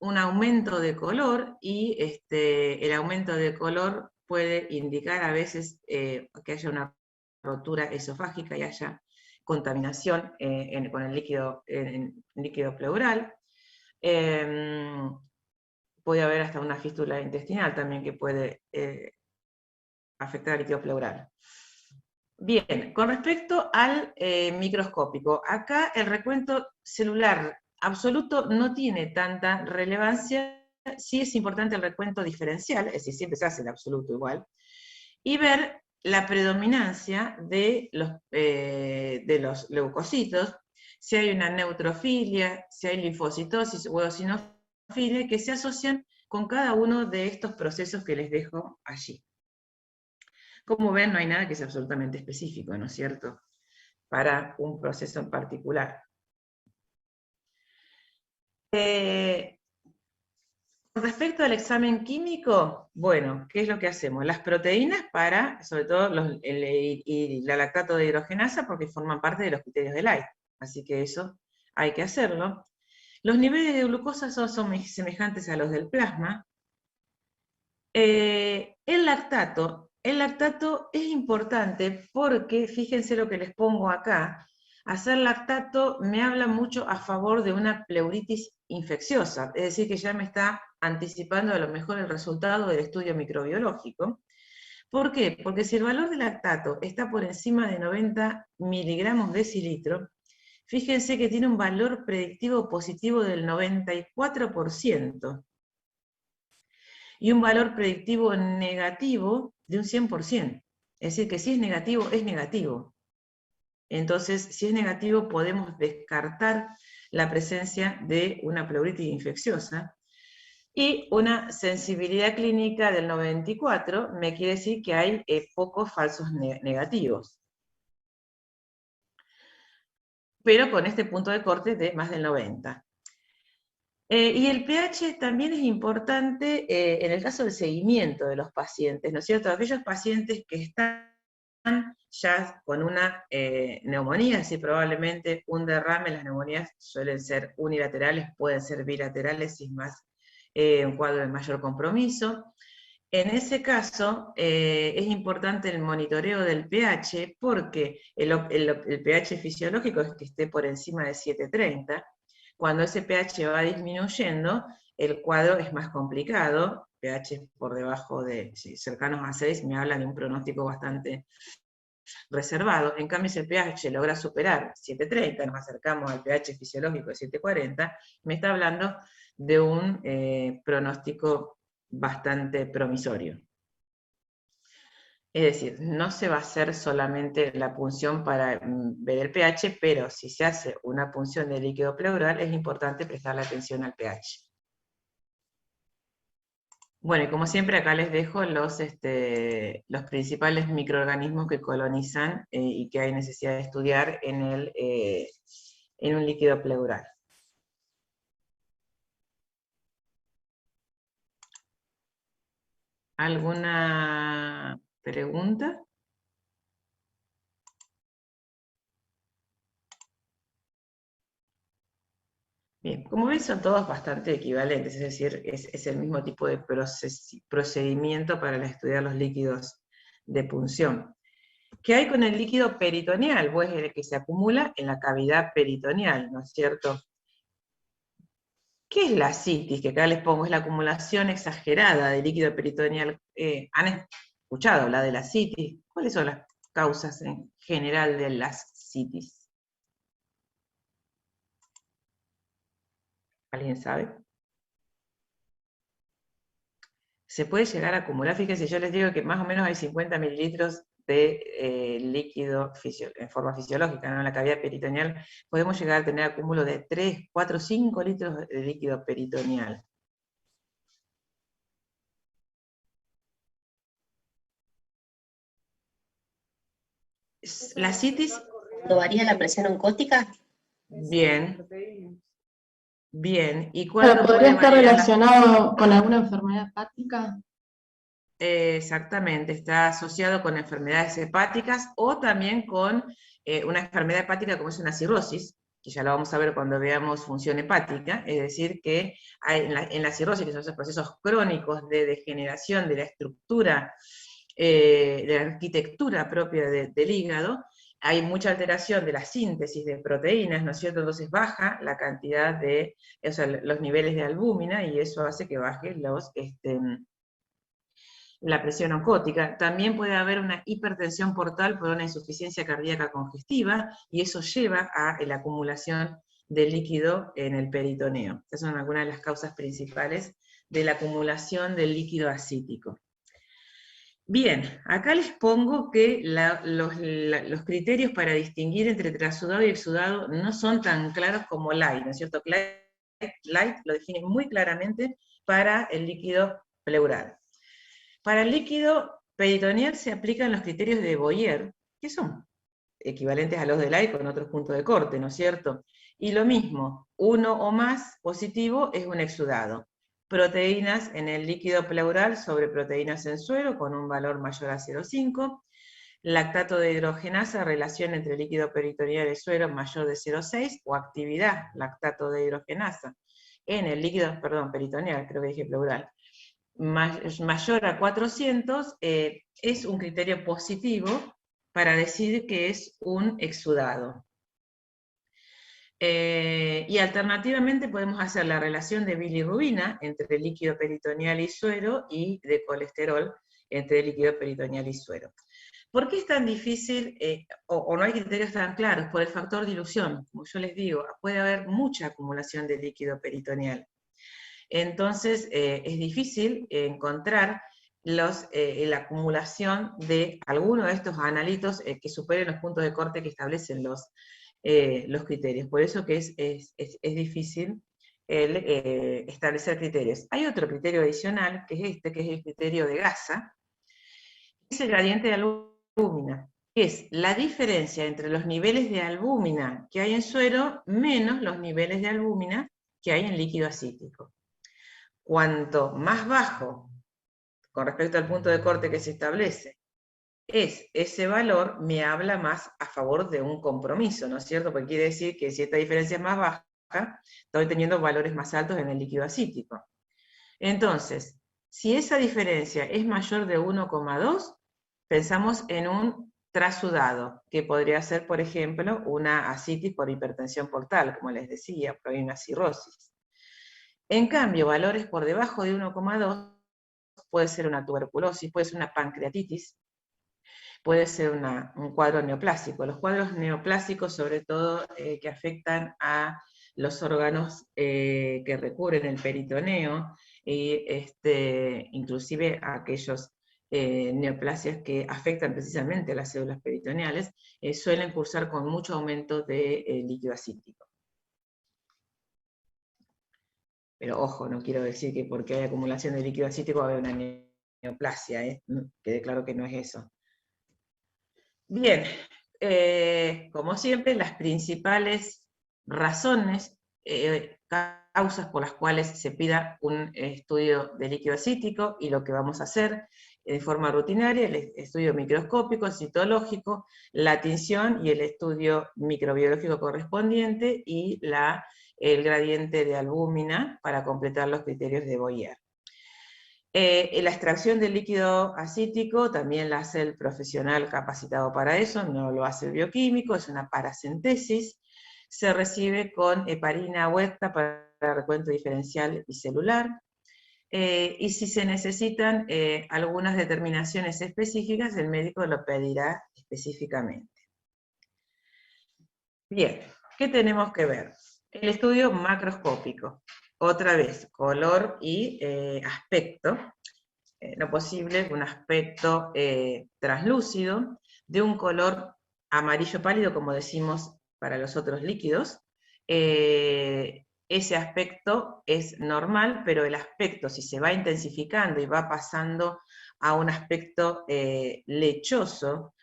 un aumento de color, y el aumento de color puede indicar a veces que haya una rotura esofágica y haya contaminación con el líquido pleural. Puede haber hasta una fístula intestinal también que puede afectar al líquido pleural. Bien, con respecto al microscópico, acá el recuento celular absoluto no tiene tanta relevancia. Sí es importante el recuento diferencial, es decir, siempre se hace el absoluto igual, y ver la predominancia de los leucocitos, si hay una neutrofilia, si hay linfocitosis o eosinofilia, que se asocian con cada uno de estos procesos que les dejo allí. Como ven, no hay nada que sea absolutamente específico, ¿no es cierto?, para un proceso en particular. Con respecto al examen químico, bueno, ¿qué es lo que hacemos? Las proteínas sobre todo y la lactato dehidrogenasa, porque forman parte de los criterios de Light, así que eso hay que hacerlo. Los niveles de glucosa son semejantes a los del plasma. El lactato es importante porque, fíjense lo que les pongo acá, hacer lactato me habla mucho a favor de una pleuritis infecciosa, es decir, que ya me está anticipando a lo mejor el resultado del estudio microbiológico. ¿Por qué? Porque si el valor de lactato está por encima de 90 miligramos decilitro, fíjense que tiene un valor predictivo positivo del 94%, y un valor predictivo negativo de un 100%. Es decir, que si es negativo, es negativo. Entonces, si es negativo, podemos descartar la presencia de una pleuritis infecciosa. Y una sensibilidad clínica del 94 me quiere decir que hay pocos falsos negativos. Pero con este punto de corte de más del 90. Y el pH también es importante en el caso del seguimiento de los pacientes, ¿no es cierto? Aquellos pacientes que están ya con una neumonía, es decir, probablemente un derrame, las neumonías suelen ser unilaterales, pueden ser bilaterales, si es más un cuadro de mayor compromiso. En ese caso, es importante el monitoreo del pH, porque el pH fisiológico es que esté por encima de 730. Cuando ese pH va disminuyendo, el cuadro es más complicado. pH por debajo de, cercanos a 6, me habla de un pronóstico bastante reservado. En cambio, si el pH logra superar 730, nos acercamos al pH fisiológico de 740, me está hablando de un pronóstico bastante promisorio. Es decir, no se va a hacer solamente la punción para ver el pH, pero si se hace una punción de líquido pleural, es importante prestarle atención al pH. Bueno, y como siempre acá les dejo los principales microorganismos que colonizan y que hay necesidad de estudiar en un líquido pleural. ¿Alguna pregunta? Bien, como ven son todos bastante equivalentes, es decir, es el mismo tipo de procedimiento para estudiar los líquidos de punción. ¿Qué hay con el líquido peritoneal? Pues el que se acumula en la cavidad peritoneal, ¿no es cierto? ¿Qué es la citis? Que acá les pongo, es la acumulación exagerada de líquido peritoneal. ¿Han escuchado hablar de la citis? ¿Cuáles son las causas en general de las citis? ¿Alguien sabe? Se puede llegar a acumular, fíjense, yo les digo que más o menos hay 50 mililitros de líquido en forma fisiológica, ¿no? En la cavidad peritoneal podemos llegar a tener acúmulo de 3, 4, 5 litros de líquido peritoneal. La citis... ¿Cuando varía la presión oncótica? Bien. Bien. ¿Y ¿Pero podría estar relacionado con alguna enfermedad hepática? Exactamente, está asociado con enfermedades hepáticas o también con una enfermedad hepática como es una cirrosis, que ya lo vamos a ver cuando veamos función hepática, es decir, que hay en la cirrosis, que son esos procesos crónicos de degeneración de la estructura, de la arquitectura propia del hígado, hay mucha alteración de la síntesis de proteínas, ¿no es cierto? Entonces baja la cantidad de, o sea, los niveles de albúmina, y eso hace que baje la presión oncótica. También puede haber una hipertensión portal por una insuficiencia cardíaca congestiva, y eso lleva a la acumulación de líquido en el peritoneo. Estas son algunas de las causas principales de la acumulación del líquido ascítico. Bien, acá les pongo que los criterios para distinguir entre trasudado y exudado no son tan claros como Light, ¿no es cierto? Light lo define muy claramente para el líquido pleural. Para el líquido peritoneal se aplican los criterios de Boyer, que son equivalentes a los de Light con otros puntos de corte, ¿no es cierto? Y lo mismo, uno o más positivo es un exudado. Proteínas en el líquido pleural sobre proteínas en suero con un valor mayor a 0,5. Lactato de hidrogenasa, relación entre líquido peritoneal y suero mayor de 0,6, o actividad lactato de hidrogenasa en el líquido, perdón, peritoneal, creo que dije pleural, mayor a 400, es un criterio positivo para decir que es un exudado. Y alternativamente podemos hacer la relación de bilirrubina entre líquido peritoneal y suero, y de colesterol entre líquido peritoneal y suero. ¿Por qué es tan difícil, o no hay criterios tan claros? Por el factor dilución. Como yo les digo, puede haber mucha acumulación de líquido peritoneal. Entonces, es difícil encontrar la acumulación de alguno de estos analitos que superen los puntos de corte que establecen los criterios. Por eso que es difícil establecer criterios. Hay otro criterio adicional, que es este, que es el criterio de Gasa, es el gradiente de albúmina, que es la diferencia entre los niveles de albúmina que hay en suero menos los niveles de albúmina que hay en líquido acítico. Cuanto más bajo, con respecto al punto de corte que se establece, es ese valor, me habla más a favor de un compromiso, ¿no es cierto? Porque quiere decir que si esta diferencia es más baja, estoy teniendo valores más altos en el líquido acítico. Entonces, si esa diferencia es mayor de 1,2, pensamos en un trasudado, que podría ser, por ejemplo, una asitis por hipertensión portal, como les decía, pero hay una cirrosis. En cambio, valores por debajo de 1,2 puede ser una tuberculosis, puede ser una pancreatitis, puede ser un cuadro neoplásico. Los cuadros neoplásicos, sobre todo, que afectan a los órganos que recubren el peritoneo, y inclusive a aquellos neoplasias que afectan precisamente a las células peritoneales, suelen cursar con mucho aumento de líquido acítico. Pero ojo, no quiero decir que porque hay acumulación de líquido acítico va a haber una neoplasia, quede claro que no es eso. Bien, como siempre, las principales razones, causas por las cuales se pida un estudio de líquido acítico, y lo que vamos a hacer de forma rutinaria, el estudio microscópico, citológico, la tinción y el estudio microbiológico correspondiente, y el gradiente de albúmina para completar los criterios de Boyer. La extracción del líquido acítico también la hace el profesional capacitado para eso, no lo hace el bioquímico, es una paracentesis, se recibe con heparina huecta para recuento diferencial y celular, y si se necesitan algunas determinaciones específicas, el médico lo pedirá específicamente. Bien, ¿qué tenemos que ver? El estudio macroscópico, otra vez, color y aspecto. Lo posible, un aspecto translúcido, de un color amarillo pálido, como decimos para los otros líquidos. Ese aspecto es normal, pero el aspecto, si se va intensificando y va pasando a un aspecto lechoso,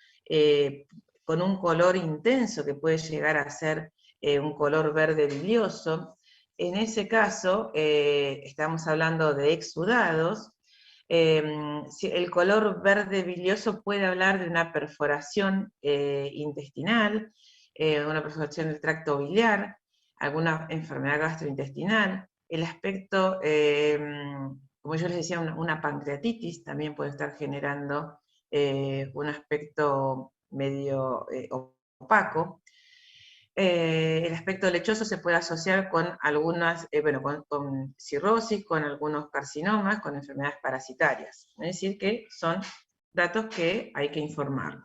con un color intenso que puede llegar a ser un color verde bilioso, en ese caso estamos hablando de exudados. El color verde bilioso puede hablar de una perforación intestinal, una perforación del tracto biliar, alguna enfermedad gastrointestinal. El aspecto, como yo les decía, una pancreatitis también puede estar generando un aspecto medio opaco. El aspecto lechoso se puede asociar con algunas, con cirrosis, con algunos carcinomas, con enfermedades parasitarias. Es decir, que son datos que hay que informar.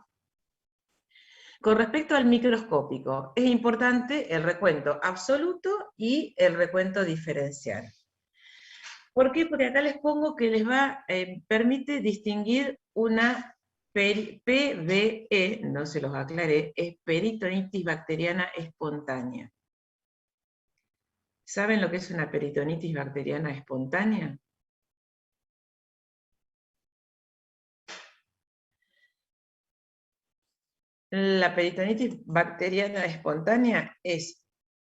Con respecto al microscópico, es importante el recuento absoluto y el recuento diferencial. ¿Por qué? Porque acá les pongo que les permite distinguir una PBE, no se los aclaré, es peritonitis bacteriana espontánea. ¿Saben lo que es una peritonitis bacteriana espontánea? La peritonitis bacteriana espontánea es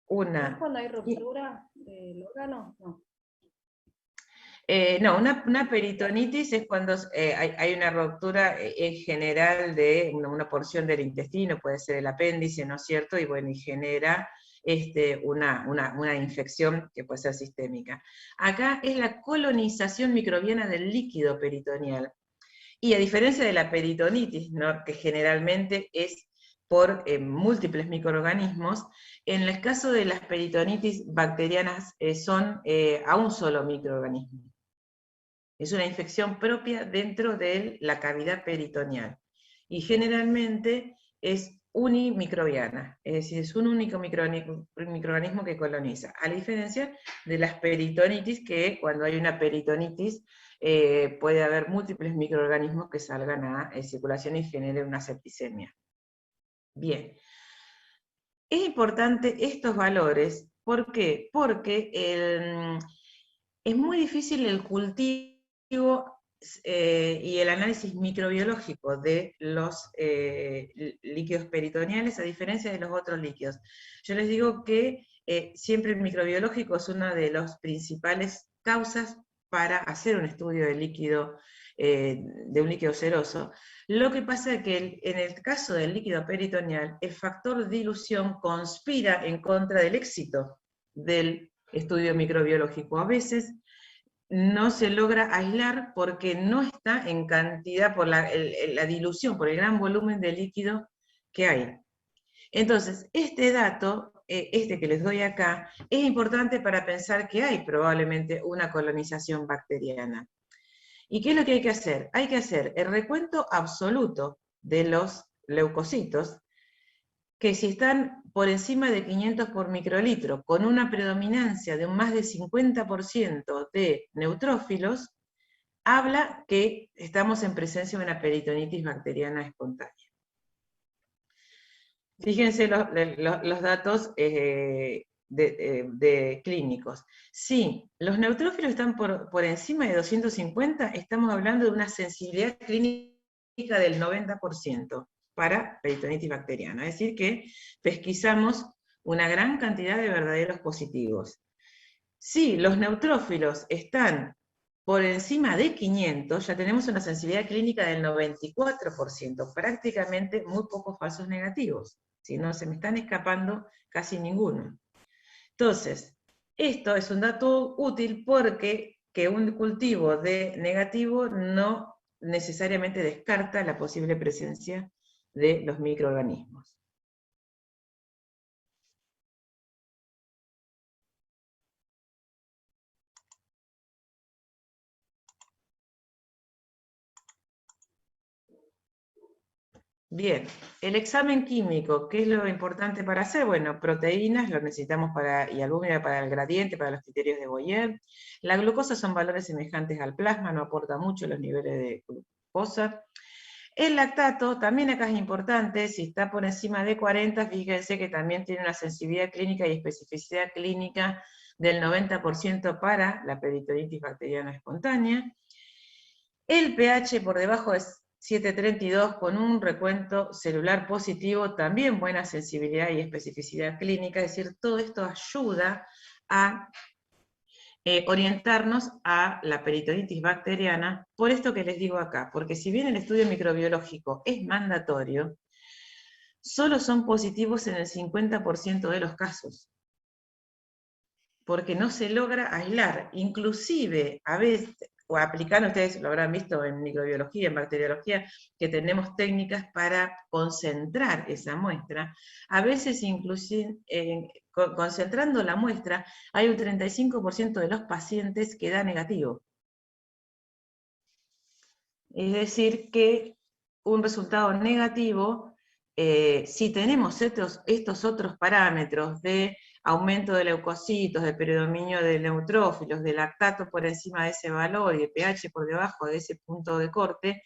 una... ¿Es cuando hay ruptura del órgano? No. No, una peritonitis es cuando hay una ruptura en general de una porción del intestino, puede ser el apéndice, ¿no es cierto? Y bueno, y genera una infección que puede ser sistémica. Acá es la colonización microbiana del líquido peritoneal. Y a diferencia de la peritonitis, ¿no?, que generalmente es por múltiples microorganismos, en el caso de las peritonitis bacterianas son a un solo microorganismo. Es una infección propia dentro de la cavidad peritoneal. Y generalmente es unimicrobiana, es decir, es un único microorganismo que coloniza, a la diferencia de las peritonitis, que cuando hay una peritonitis puede haber múltiples microorganismos que salgan a circulación y generen una septicemia. Bien. Es importante estos valores ¿Por qué? Porque es muy difícil el cultivo y el análisis microbiológico de los líquidos peritoneales, a diferencia de los otros líquidos. Yo les digo que siempre el microbiológico es una de las principales causas para hacer un estudio de líquido, de un líquido seroso. Lo que pasa es que en el caso del líquido peritoneal, el factor dilución conspira en contra del éxito del estudio microbiológico. A veces no se logra aislar porque no está en cantidad por la dilución, por el gran volumen de líquido que hay. Entonces, este dato, este que les doy acá, es importante para pensar que hay probablemente una colonización bacteriana. ¿Y qué es lo que hay que hacer? Hay que hacer el recuento absoluto de los leucocitos, que si están por encima de 500 por microlitro, con una predominancia de un más de 50% de neutrófilos, habla que estamos en presencia de una peritonitis bacteriana espontánea. Fíjense los datos de clínicos. Si los neutrófilos están por encima de 250, estamos hablando de una sensibilidad clínica del 90% para peritonitis bacteriana. Es decir, que pesquisamos una gran cantidad de verdaderos positivos. Si los neutrófilos están por encima de 500, ya tenemos una sensibilidad clínica del 94%, prácticamente muy pocos falsos negativos. Si no, se me están escapando casi ninguno. Entonces, esto es un dato útil porque que un cultivo de negativo no necesariamente descarta la posible presencia de los microorganismos. Bien, el examen químico, ¿qué es lo importante para hacer? Bueno, proteínas, lo necesitamos y albúmina para el gradiente, para los criterios de Boyer. La glucosa son valores semejantes al plasma, no aporta mucho los niveles de glucosa. El lactato, también acá es importante, si está por encima de 40, fíjense que también tiene una sensibilidad clínica y especificidad clínica del 90% para la peritonitis bacteriana espontánea. El pH por debajo es 7,32 con un recuento celular positivo, también buena sensibilidad y especificidad clínica, es decir, todo esto ayuda a orientarnos a la peritonitis bacteriana, por esto que les digo acá, porque si bien el estudio microbiológico es mandatorio, solo son positivos en el 50% de los casos, porque no se logra aislar, inclusive a veces, o aplicando, ustedes lo habrán visto en microbiología, en bacteriología, que tenemos técnicas para concentrar esa muestra. A veces, inclusive, concentrando la muestra, hay un 35% de los pacientes que da negativo. Es decir, que un resultado negativo, si tenemos estos otros parámetros de aumento de leucocitos, de predominio de neutrófilos, de lactato por encima de ese valor y de pH por debajo de ese punto de corte,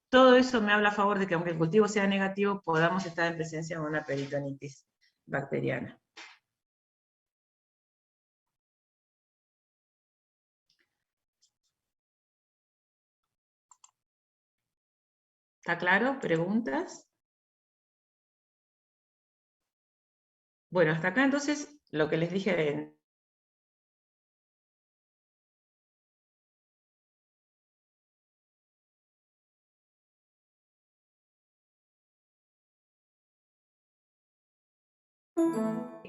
todo eso me habla a favor de que aunque el cultivo sea negativo, podamos estar en presencia de una peritonitis bacteriana. ¿Está claro? ¿Preguntas? Bueno, hasta acá entonces lo que les dije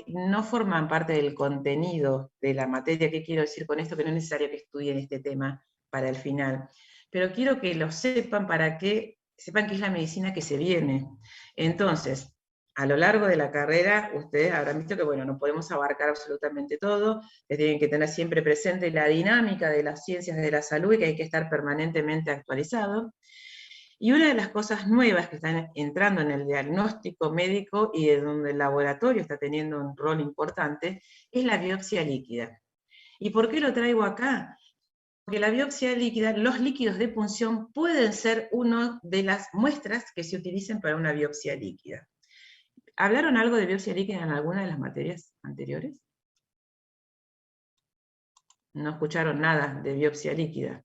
no forman parte del contenido de la materia. ¿Qué quiero decir con esto? Que no es necesario que estudien este tema para el final, pero quiero que lo sepan para que sepan que es la medicina que se viene. Entonces, a lo largo de la carrera, ustedes habrán visto que, bueno, no podemos abarcar absolutamente todo, les tienen que tener siempre presente la dinámica de las ciencias de la salud y que hay que estar permanentemente actualizado. Y una de las cosas nuevas que están entrando en el diagnóstico médico y de donde el laboratorio está teniendo un rol importante, es la biopsia líquida. ¿Y por qué lo traigo acá? Porque la biopsia líquida, los líquidos de punción pueden ser una de las muestras que se utilicen para una biopsia líquida. ¿Hablaron algo de biopsia líquida en alguna de las materias anteriores? No escucharon nada de biopsia líquida.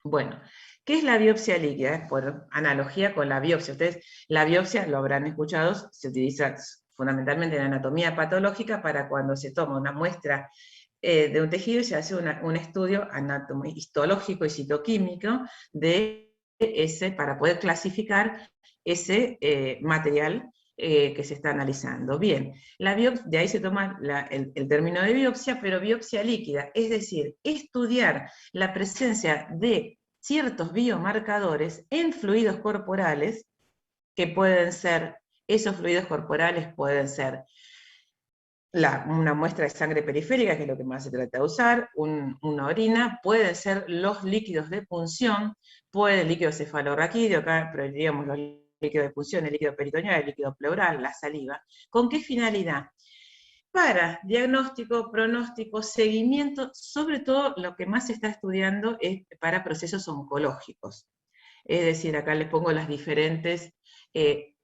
Bueno, ¿qué es la biopsia líquida? Por analogía con la biopsia. Ustedes, la biopsia, lo habrán escuchado, se utiliza fundamentalmente en anatomía patológica para cuando se toma una muestra de un tejido y se hace un estudio histológico y citoquímico de ese, para poder clasificar ese material que se está analizando. Bien, de ahí se toma el término de biopsia, pero biopsia líquida, es decir, estudiar la presencia de ciertos biomarcadores en fluidos corporales, que pueden ser, esos fluidos corporales pueden ser una muestra de sangre periférica, que es lo que más se trata de usar, una orina, pueden ser los líquidos de punción, puede el líquido cefalorraquídeo, acá digamos los líquidos de punción, el líquido peritoneal, el líquido pleural, la saliva. ¿Con qué finalidad? Para diagnóstico, pronóstico, seguimiento, sobre todo lo que más se está estudiando es para procesos oncológicos. Es decir, acá les pongo las diferentes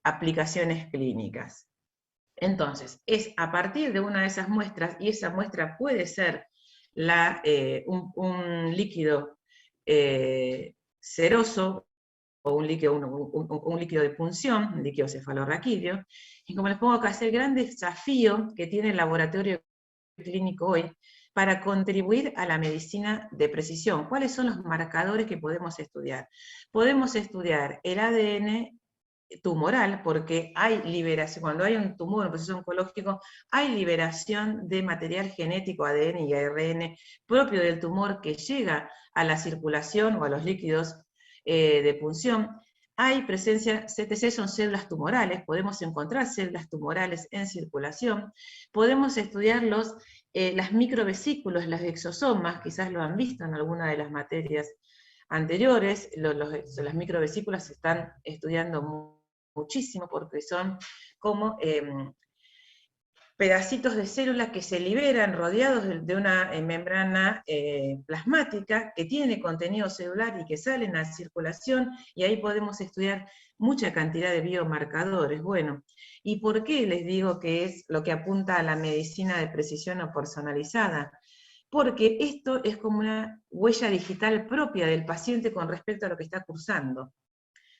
aplicaciones clínicas. Entonces, es a partir de una de esas muestras, y esa muestra puede ser un líquido seroso, o un líquido de punción, un líquido cefalorraquídeo, y como les pongo acá, es el gran desafío que tiene el laboratorio clínico hoy para contribuir a la medicina de precisión. ¿Cuáles son los marcadores que podemos estudiar? Podemos estudiar el ADN tumoral, porque hay liberación, cuando hay un tumor, un proceso oncológico, hay liberación de material genético, ADN y ARN, propio del tumor que llega a la circulación o a los líquidos de punción. Hay presencia, CTC son células tumorales, podemos encontrar células tumorales en circulación, podemos estudiar las microvesículos, las exosomas, quizás lo han visto en alguna de las materias anteriores, las microvesículas se están estudiando muchísimo porque son como pedacitos de células que se liberan rodeados de una membrana plasmática que tiene contenido celular y que salen a circulación, y ahí podemos estudiar mucha cantidad de biomarcadores. Bueno, ¿y por qué les digo que es lo que apunta a la medicina de precisión o personalizada? Porque esto es como una huella digital propia del paciente con respecto a lo que está cursando.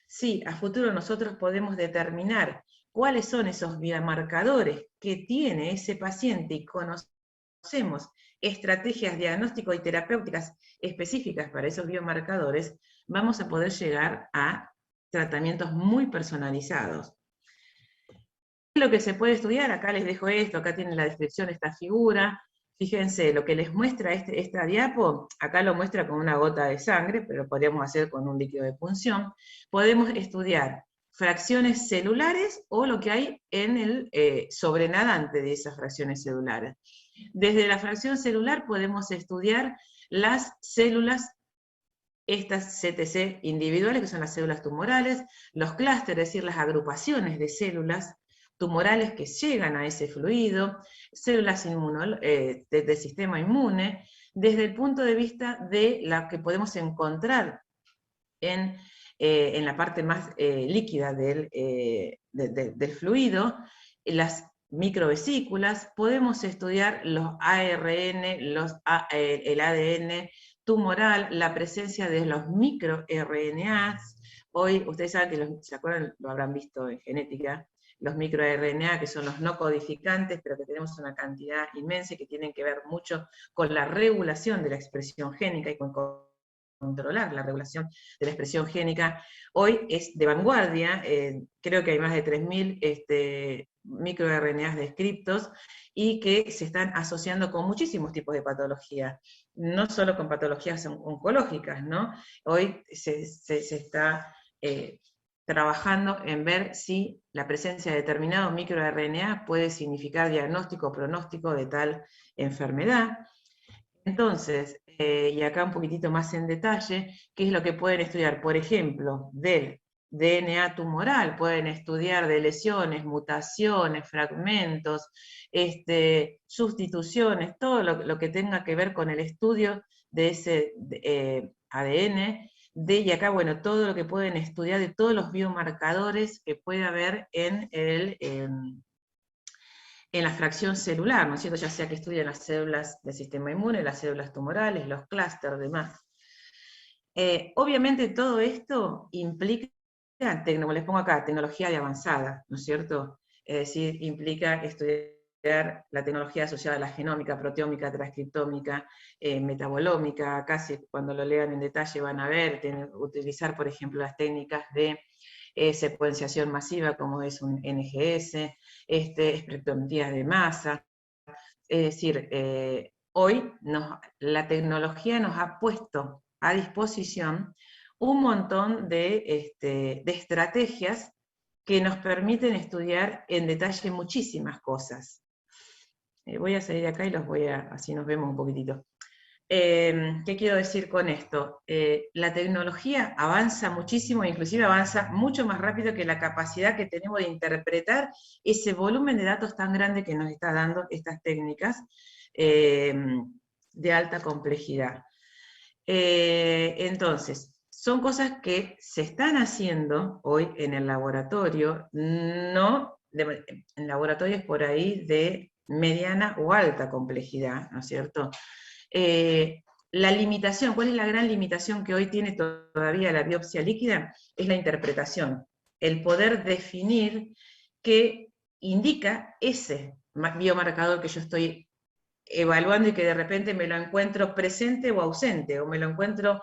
Sí, a futuro nosotros podemos determinar cuáles son esos biomarcadores que tiene ese paciente y conocemos estrategias diagnósticas y terapéuticas específicas para esos biomarcadores, vamos a poder llegar a tratamientos muy personalizados. ¿Qué es lo que se puede estudiar? Acá les dejo esto, acá tienen la descripción de esta figura. Fíjense, lo que les muestra esta diapo, acá lo muestra con una gota de sangre, pero lo podríamos hacer con un líquido de punción. Podemos estudiar fracciones celulares o lo que hay en el sobrenadante de esas fracciones celulares. Desde la fracción celular podemos estudiar las células, estas CTC individuales, que son las células tumorales, los clústeres, es decir, las agrupaciones de células tumorales que llegan a ese fluido, células del sistema inmune, desde el punto de vista de la que podemos encontrar en la parte más líquida del fluido, las microvesículas, podemos estudiar los ARN, el ADN tumoral, la presencia de los microRNAs. Hoy, ustedes saben que, ¿se acuerdan? Lo habrán visto en genética, los microRNA, que son los no codificantes, pero que tenemos una cantidad inmensa y que tienen que ver mucho con la regulación de la expresión génica y con controlar la regulación de la expresión génica. Hoy es de vanguardia, creo que hay más de 3.000 microRNAs descriptos y que se están asociando con muchísimos tipos de patologías, no solo con patologías oncológicas, ¿no? Hoy se está trabajando en ver si la presencia de determinado microRNA puede significar diagnóstico o pronóstico de tal enfermedad. Entonces, y acá un poquitito más en detalle, ¿qué es lo que pueden estudiar? Por ejemplo, del DNA tumoral, pueden estudiar de lesiones, mutaciones, fragmentos, sustituciones, todo lo que tenga que ver con el estudio de ese ADN, y acá, bueno, todo lo que pueden estudiar de todos los biomarcadores que puede haber en en la fracción celular, ¿no es cierto? Ya sea que estudien las células del sistema inmune, las células tumorales, los clústeres, demás. Obviamente todo esto implica, como les pongo acá, tecnología de avanzada, ¿no es cierto? Es decir, implica estudiar la tecnología asociada a la genómica, proteómica, transcriptómica, metabolómica, casi cuando lo lean en detalle van a ver, utilizar, por ejemplo, las técnicas de secuenciación masiva, como es un NGS, espectrometría de masa. Es decir, hoy la tecnología nos ha puesto a disposición un montón de estrategias que nos permiten estudiar en detalle muchísimas cosas. Voy a salir de acá y así nos vemos un poquitito. ¿Qué quiero decir con esto? La tecnología avanza muchísimo, inclusive avanza mucho más rápido que la capacidad que tenemos de interpretar ese volumen de datos tan grande que nos está dando estas técnicas de alta complejidad. Entonces, son cosas que se están haciendo hoy en el laboratorio, en laboratorios por ahí de mediana o alta complejidad, ¿no es cierto? La limitación, ¿cuál es la gran limitación que hoy tiene todavía la biopsia líquida? Es la interpretación, el poder definir qué indica ese biomarcador que yo estoy evaluando y que de repente me lo encuentro presente o ausente, o me lo encuentro,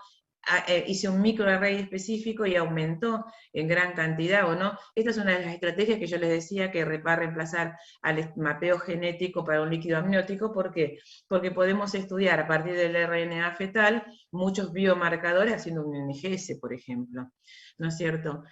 hice un microarray específico y aumentó en gran cantidad o no. Esta es una de las estrategias que yo les decía que va a reemplazar al mapeo genético para un líquido amniótico. ¿Por qué? Porque podemos estudiar a partir del RNA fetal muchos biomarcadores haciendo un NGS, por ejemplo, ¿no es cierto?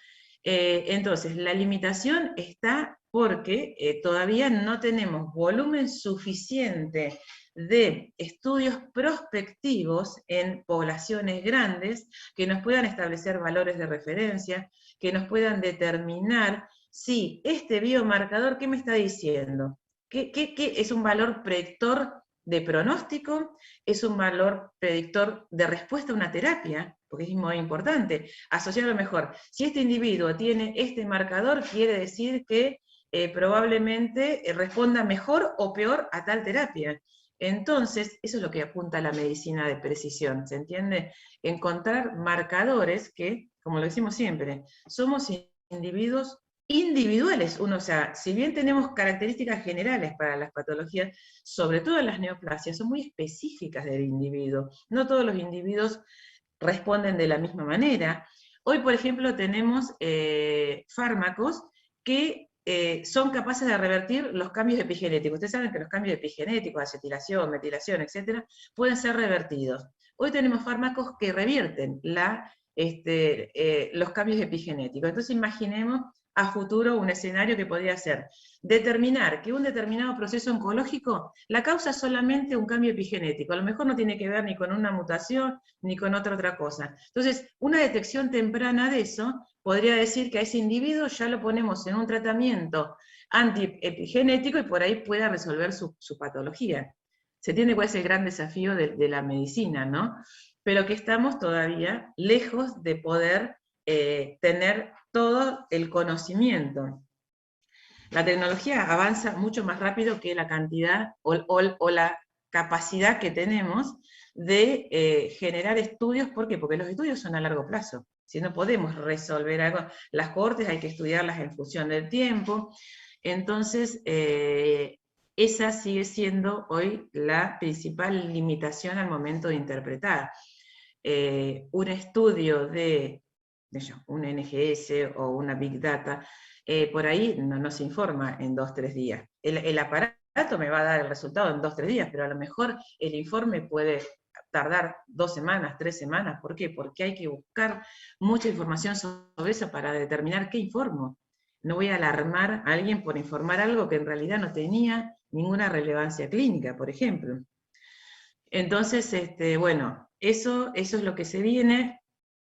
Entonces, la limitación está porque todavía no tenemos volumen suficiente de estudios prospectivos en poblaciones grandes que nos puedan establecer valores de referencia, que nos puedan determinar si este biomarcador, ¿qué me está diciendo? ¿Qué es un valor predictor de pronóstico? ¿Es un valor predictor de respuesta a una terapia? Porque es muy importante, asociarlo mejor. Si este individuo tiene este marcador, quiere decir que probablemente responda mejor o peor a tal terapia. Entonces, eso es lo que apunta a la medicina de precisión, ¿se entiende? Encontrar marcadores que, como lo decimos siempre, somos individuos individuales. O sea, si bien tenemos características generales para las patologías, sobre todo en las neoplasias, son muy específicas del individuo. No todos los individuos responden de la misma manera. Hoy, por ejemplo, tenemos fármacos que son capaces de revertir los cambios epigenéticos. Ustedes saben que los cambios epigenéticos, acetilación, metilación, etcétera, pueden ser revertidos. Hoy tenemos fármacos que revierten los cambios epigenéticos. Entonces imaginemos a futuro un escenario que podría ser determinar que un determinado proceso oncológico, la causa es solamente un cambio epigenético, a lo mejor no tiene que ver ni con una mutación, ni con otra cosa. Entonces, una detección temprana de eso podría decir que a ese individuo ya lo ponemos en un tratamiento antiepigenético y por ahí pueda resolver su patología. Se entiende cuál es el gran desafío de la medicina, ¿no? Pero que estamos todavía lejos de poder tener todo el conocimiento. La tecnología avanza mucho más rápido que la cantidad o la capacidad que tenemos de generar estudios. ¿Por qué? Porque los estudios son a largo plazo. Si no podemos resolver algo, las cohortes hay que estudiarlas en función del tiempo. Entonces, esa sigue siendo hoy la principal limitación al momento de interpretar. Un estudio de un NGS o una Big Data, por ahí no se informa en 2-3 días. El aparato me va a dar el resultado en 2-3 días, pero a lo mejor el informe puede tardar 2 semanas, 3 semanas. ¿Por qué? Porque hay que buscar mucha información sobre eso para determinar qué informo. No voy a alarmar a alguien por informar algo que en realidad no tenía ninguna relevancia clínica, por ejemplo. Entonces, bueno, eso es lo que se viene.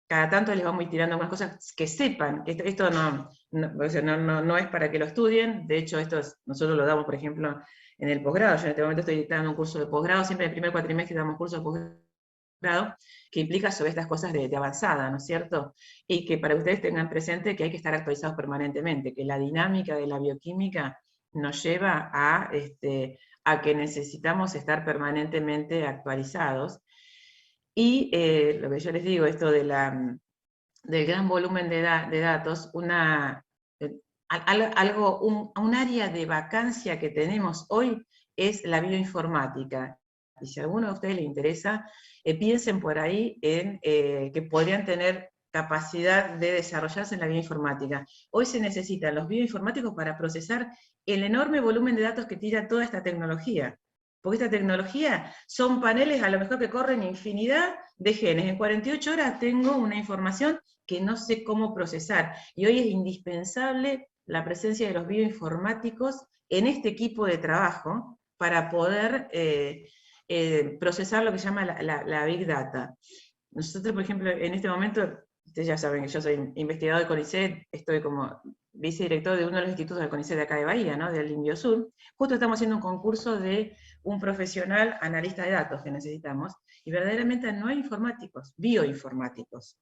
Cada tanto les vamos a ir tirando algunas cosas que sepan, que esto no es para que lo estudien. De hecho, nosotros lo damos, por ejemplo, en el posgrado. Yo en este momento estoy dictando un curso de posgrado, siempre en el primer cuatrimestre damos curso de posgrado, que implica sobre estas cosas de avanzada, ¿no es cierto? Y que para ustedes tengan presente que hay que estar actualizados permanentemente, que la dinámica de la bioquímica nos lleva a que necesitamos estar permanentemente actualizados. Y lo que yo les digo, esto del gran volumen de datos, un área de vacancia que tenemos hoy es la bioinformática. Y si a alguno de ustedes le interesa, piensen por ahí en que podrían tener capacidad de desarrollarse en la bioinformática. Hoy se necesitan los bioinformáticos para procesar el enorme volumen de datos que tira toda esta tecnología. Porque esta tecnología son paneles a lo mejor que corren infinidad de genes. En 48 horas tengo una información que no sé cómo procesar. Y hoy es indispensable la presencia de los bioinformáticos en este equipo de trabajo para poder procesar lo que se llama la Big Data. Nosotros, por ejemplo, en este momento, ustedes ya saben que yo soy investigador del CONICET, estoy como vicedirector de uno de los institutos del CONICET de acá de Bahía, ¿no? Del INBioSur. Justo estamos haciendo un concurso de un profesional analista de datos que necesitamos, y verdaderamente no hay informáticos, bioinformáticos.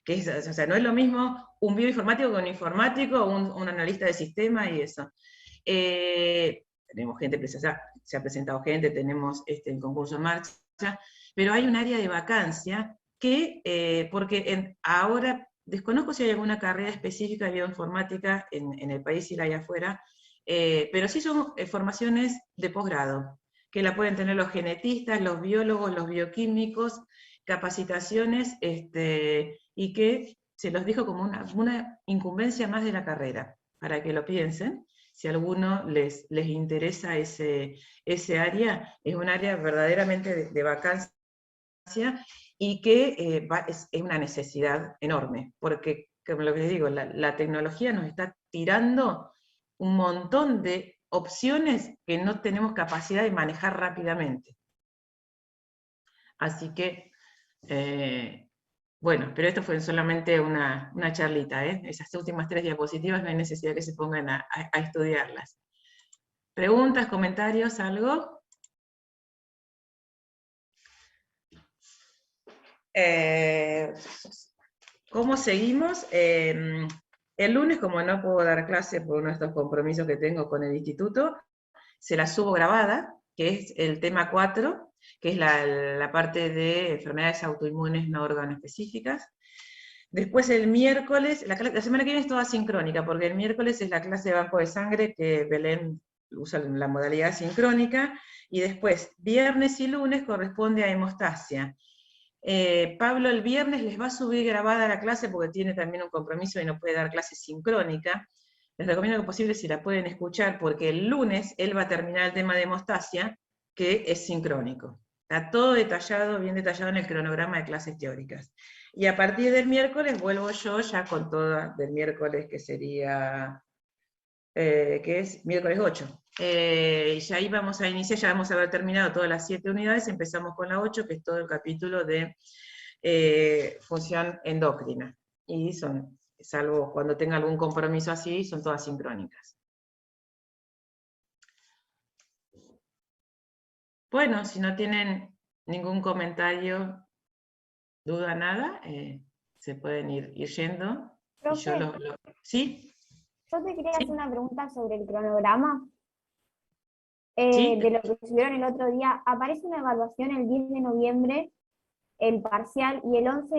O sea, no es lo mismo un bioinformático que un informático, un analista de sistema y eso. Tenemos gente, se ha presentado gente, tenemos el concurso en marcha, pero hay un área de vacancia que, porque ahora desconozco si hay alguna carrera específica de bioinformática en el país y la hay afuera, pero sí son formaciones de posgrado, que la pueden tener los genetistas, los biólogos, los bioquímicos, capacitaciones, y que se los dijo como una incumbencia más de la carrera, para que lo piensen. Si a alguno les interesa ese área, es un área verdaderamente de vacancia y que es una necesidad enorme, porque, como lo que les digo, la tecnología nos está tirando un montón de opciones que no tenemos capacidad de manejar rápidamente. Así que, bueno, pero esto fue solamente una charlita, ¿eh? Esas últimas 3 diapositivas no hay necesidad que se pongan a estudiarlas. ¿Preguntas, comentarios, algo? ¿Cómo seguimos? El lunes, como no puedo dar clase por uno de estos compromisos que tengo con el instituto, se la subo grabada, que es el tema 4, que es la parte de enfermedades autoinmunes no organoespecíficas. Después el miércoles, la semana que viene es toda sincrónica, porque el miércoles es la clase de banco de sangre que Belén usa la modalidad sincrónica, y después viernes y lunes corresponde a hemostasia. Pablo el viernes les va a subir grabada la clase porque tiene también un compromiso y no puede dar clase sincrónica. Les recomiendo que posible si la pueden escuchar, porque el lunes él va a terminar el tema de hemostasia, que es sincrónico. Está todo detallado, bien detallado en el cronograma de clases teóricas. Y a partir del miércoles vuelvo yo ya con toda del miércoles, que sería, que es miércoles 8. Y ya ahí vamos a iniciar, ya vamos a haber terminado todas las 7 unidades, empezamos con la 8, que es todo el capítulo de función endocrina. Y son, salvo cuando tenga algún compromiso así, son todas sincrónicas. Bueno, si no tienen ningún comentario, duda, nada, se pueden ir yendo. Profe, Y yo ¿sí? yo te quería Sí. hacer una pregunta sobre el cronograma. Sí. De lo que subieron el otro día, aparece una evaluación el 10 de noviembre, el parcial, y el 11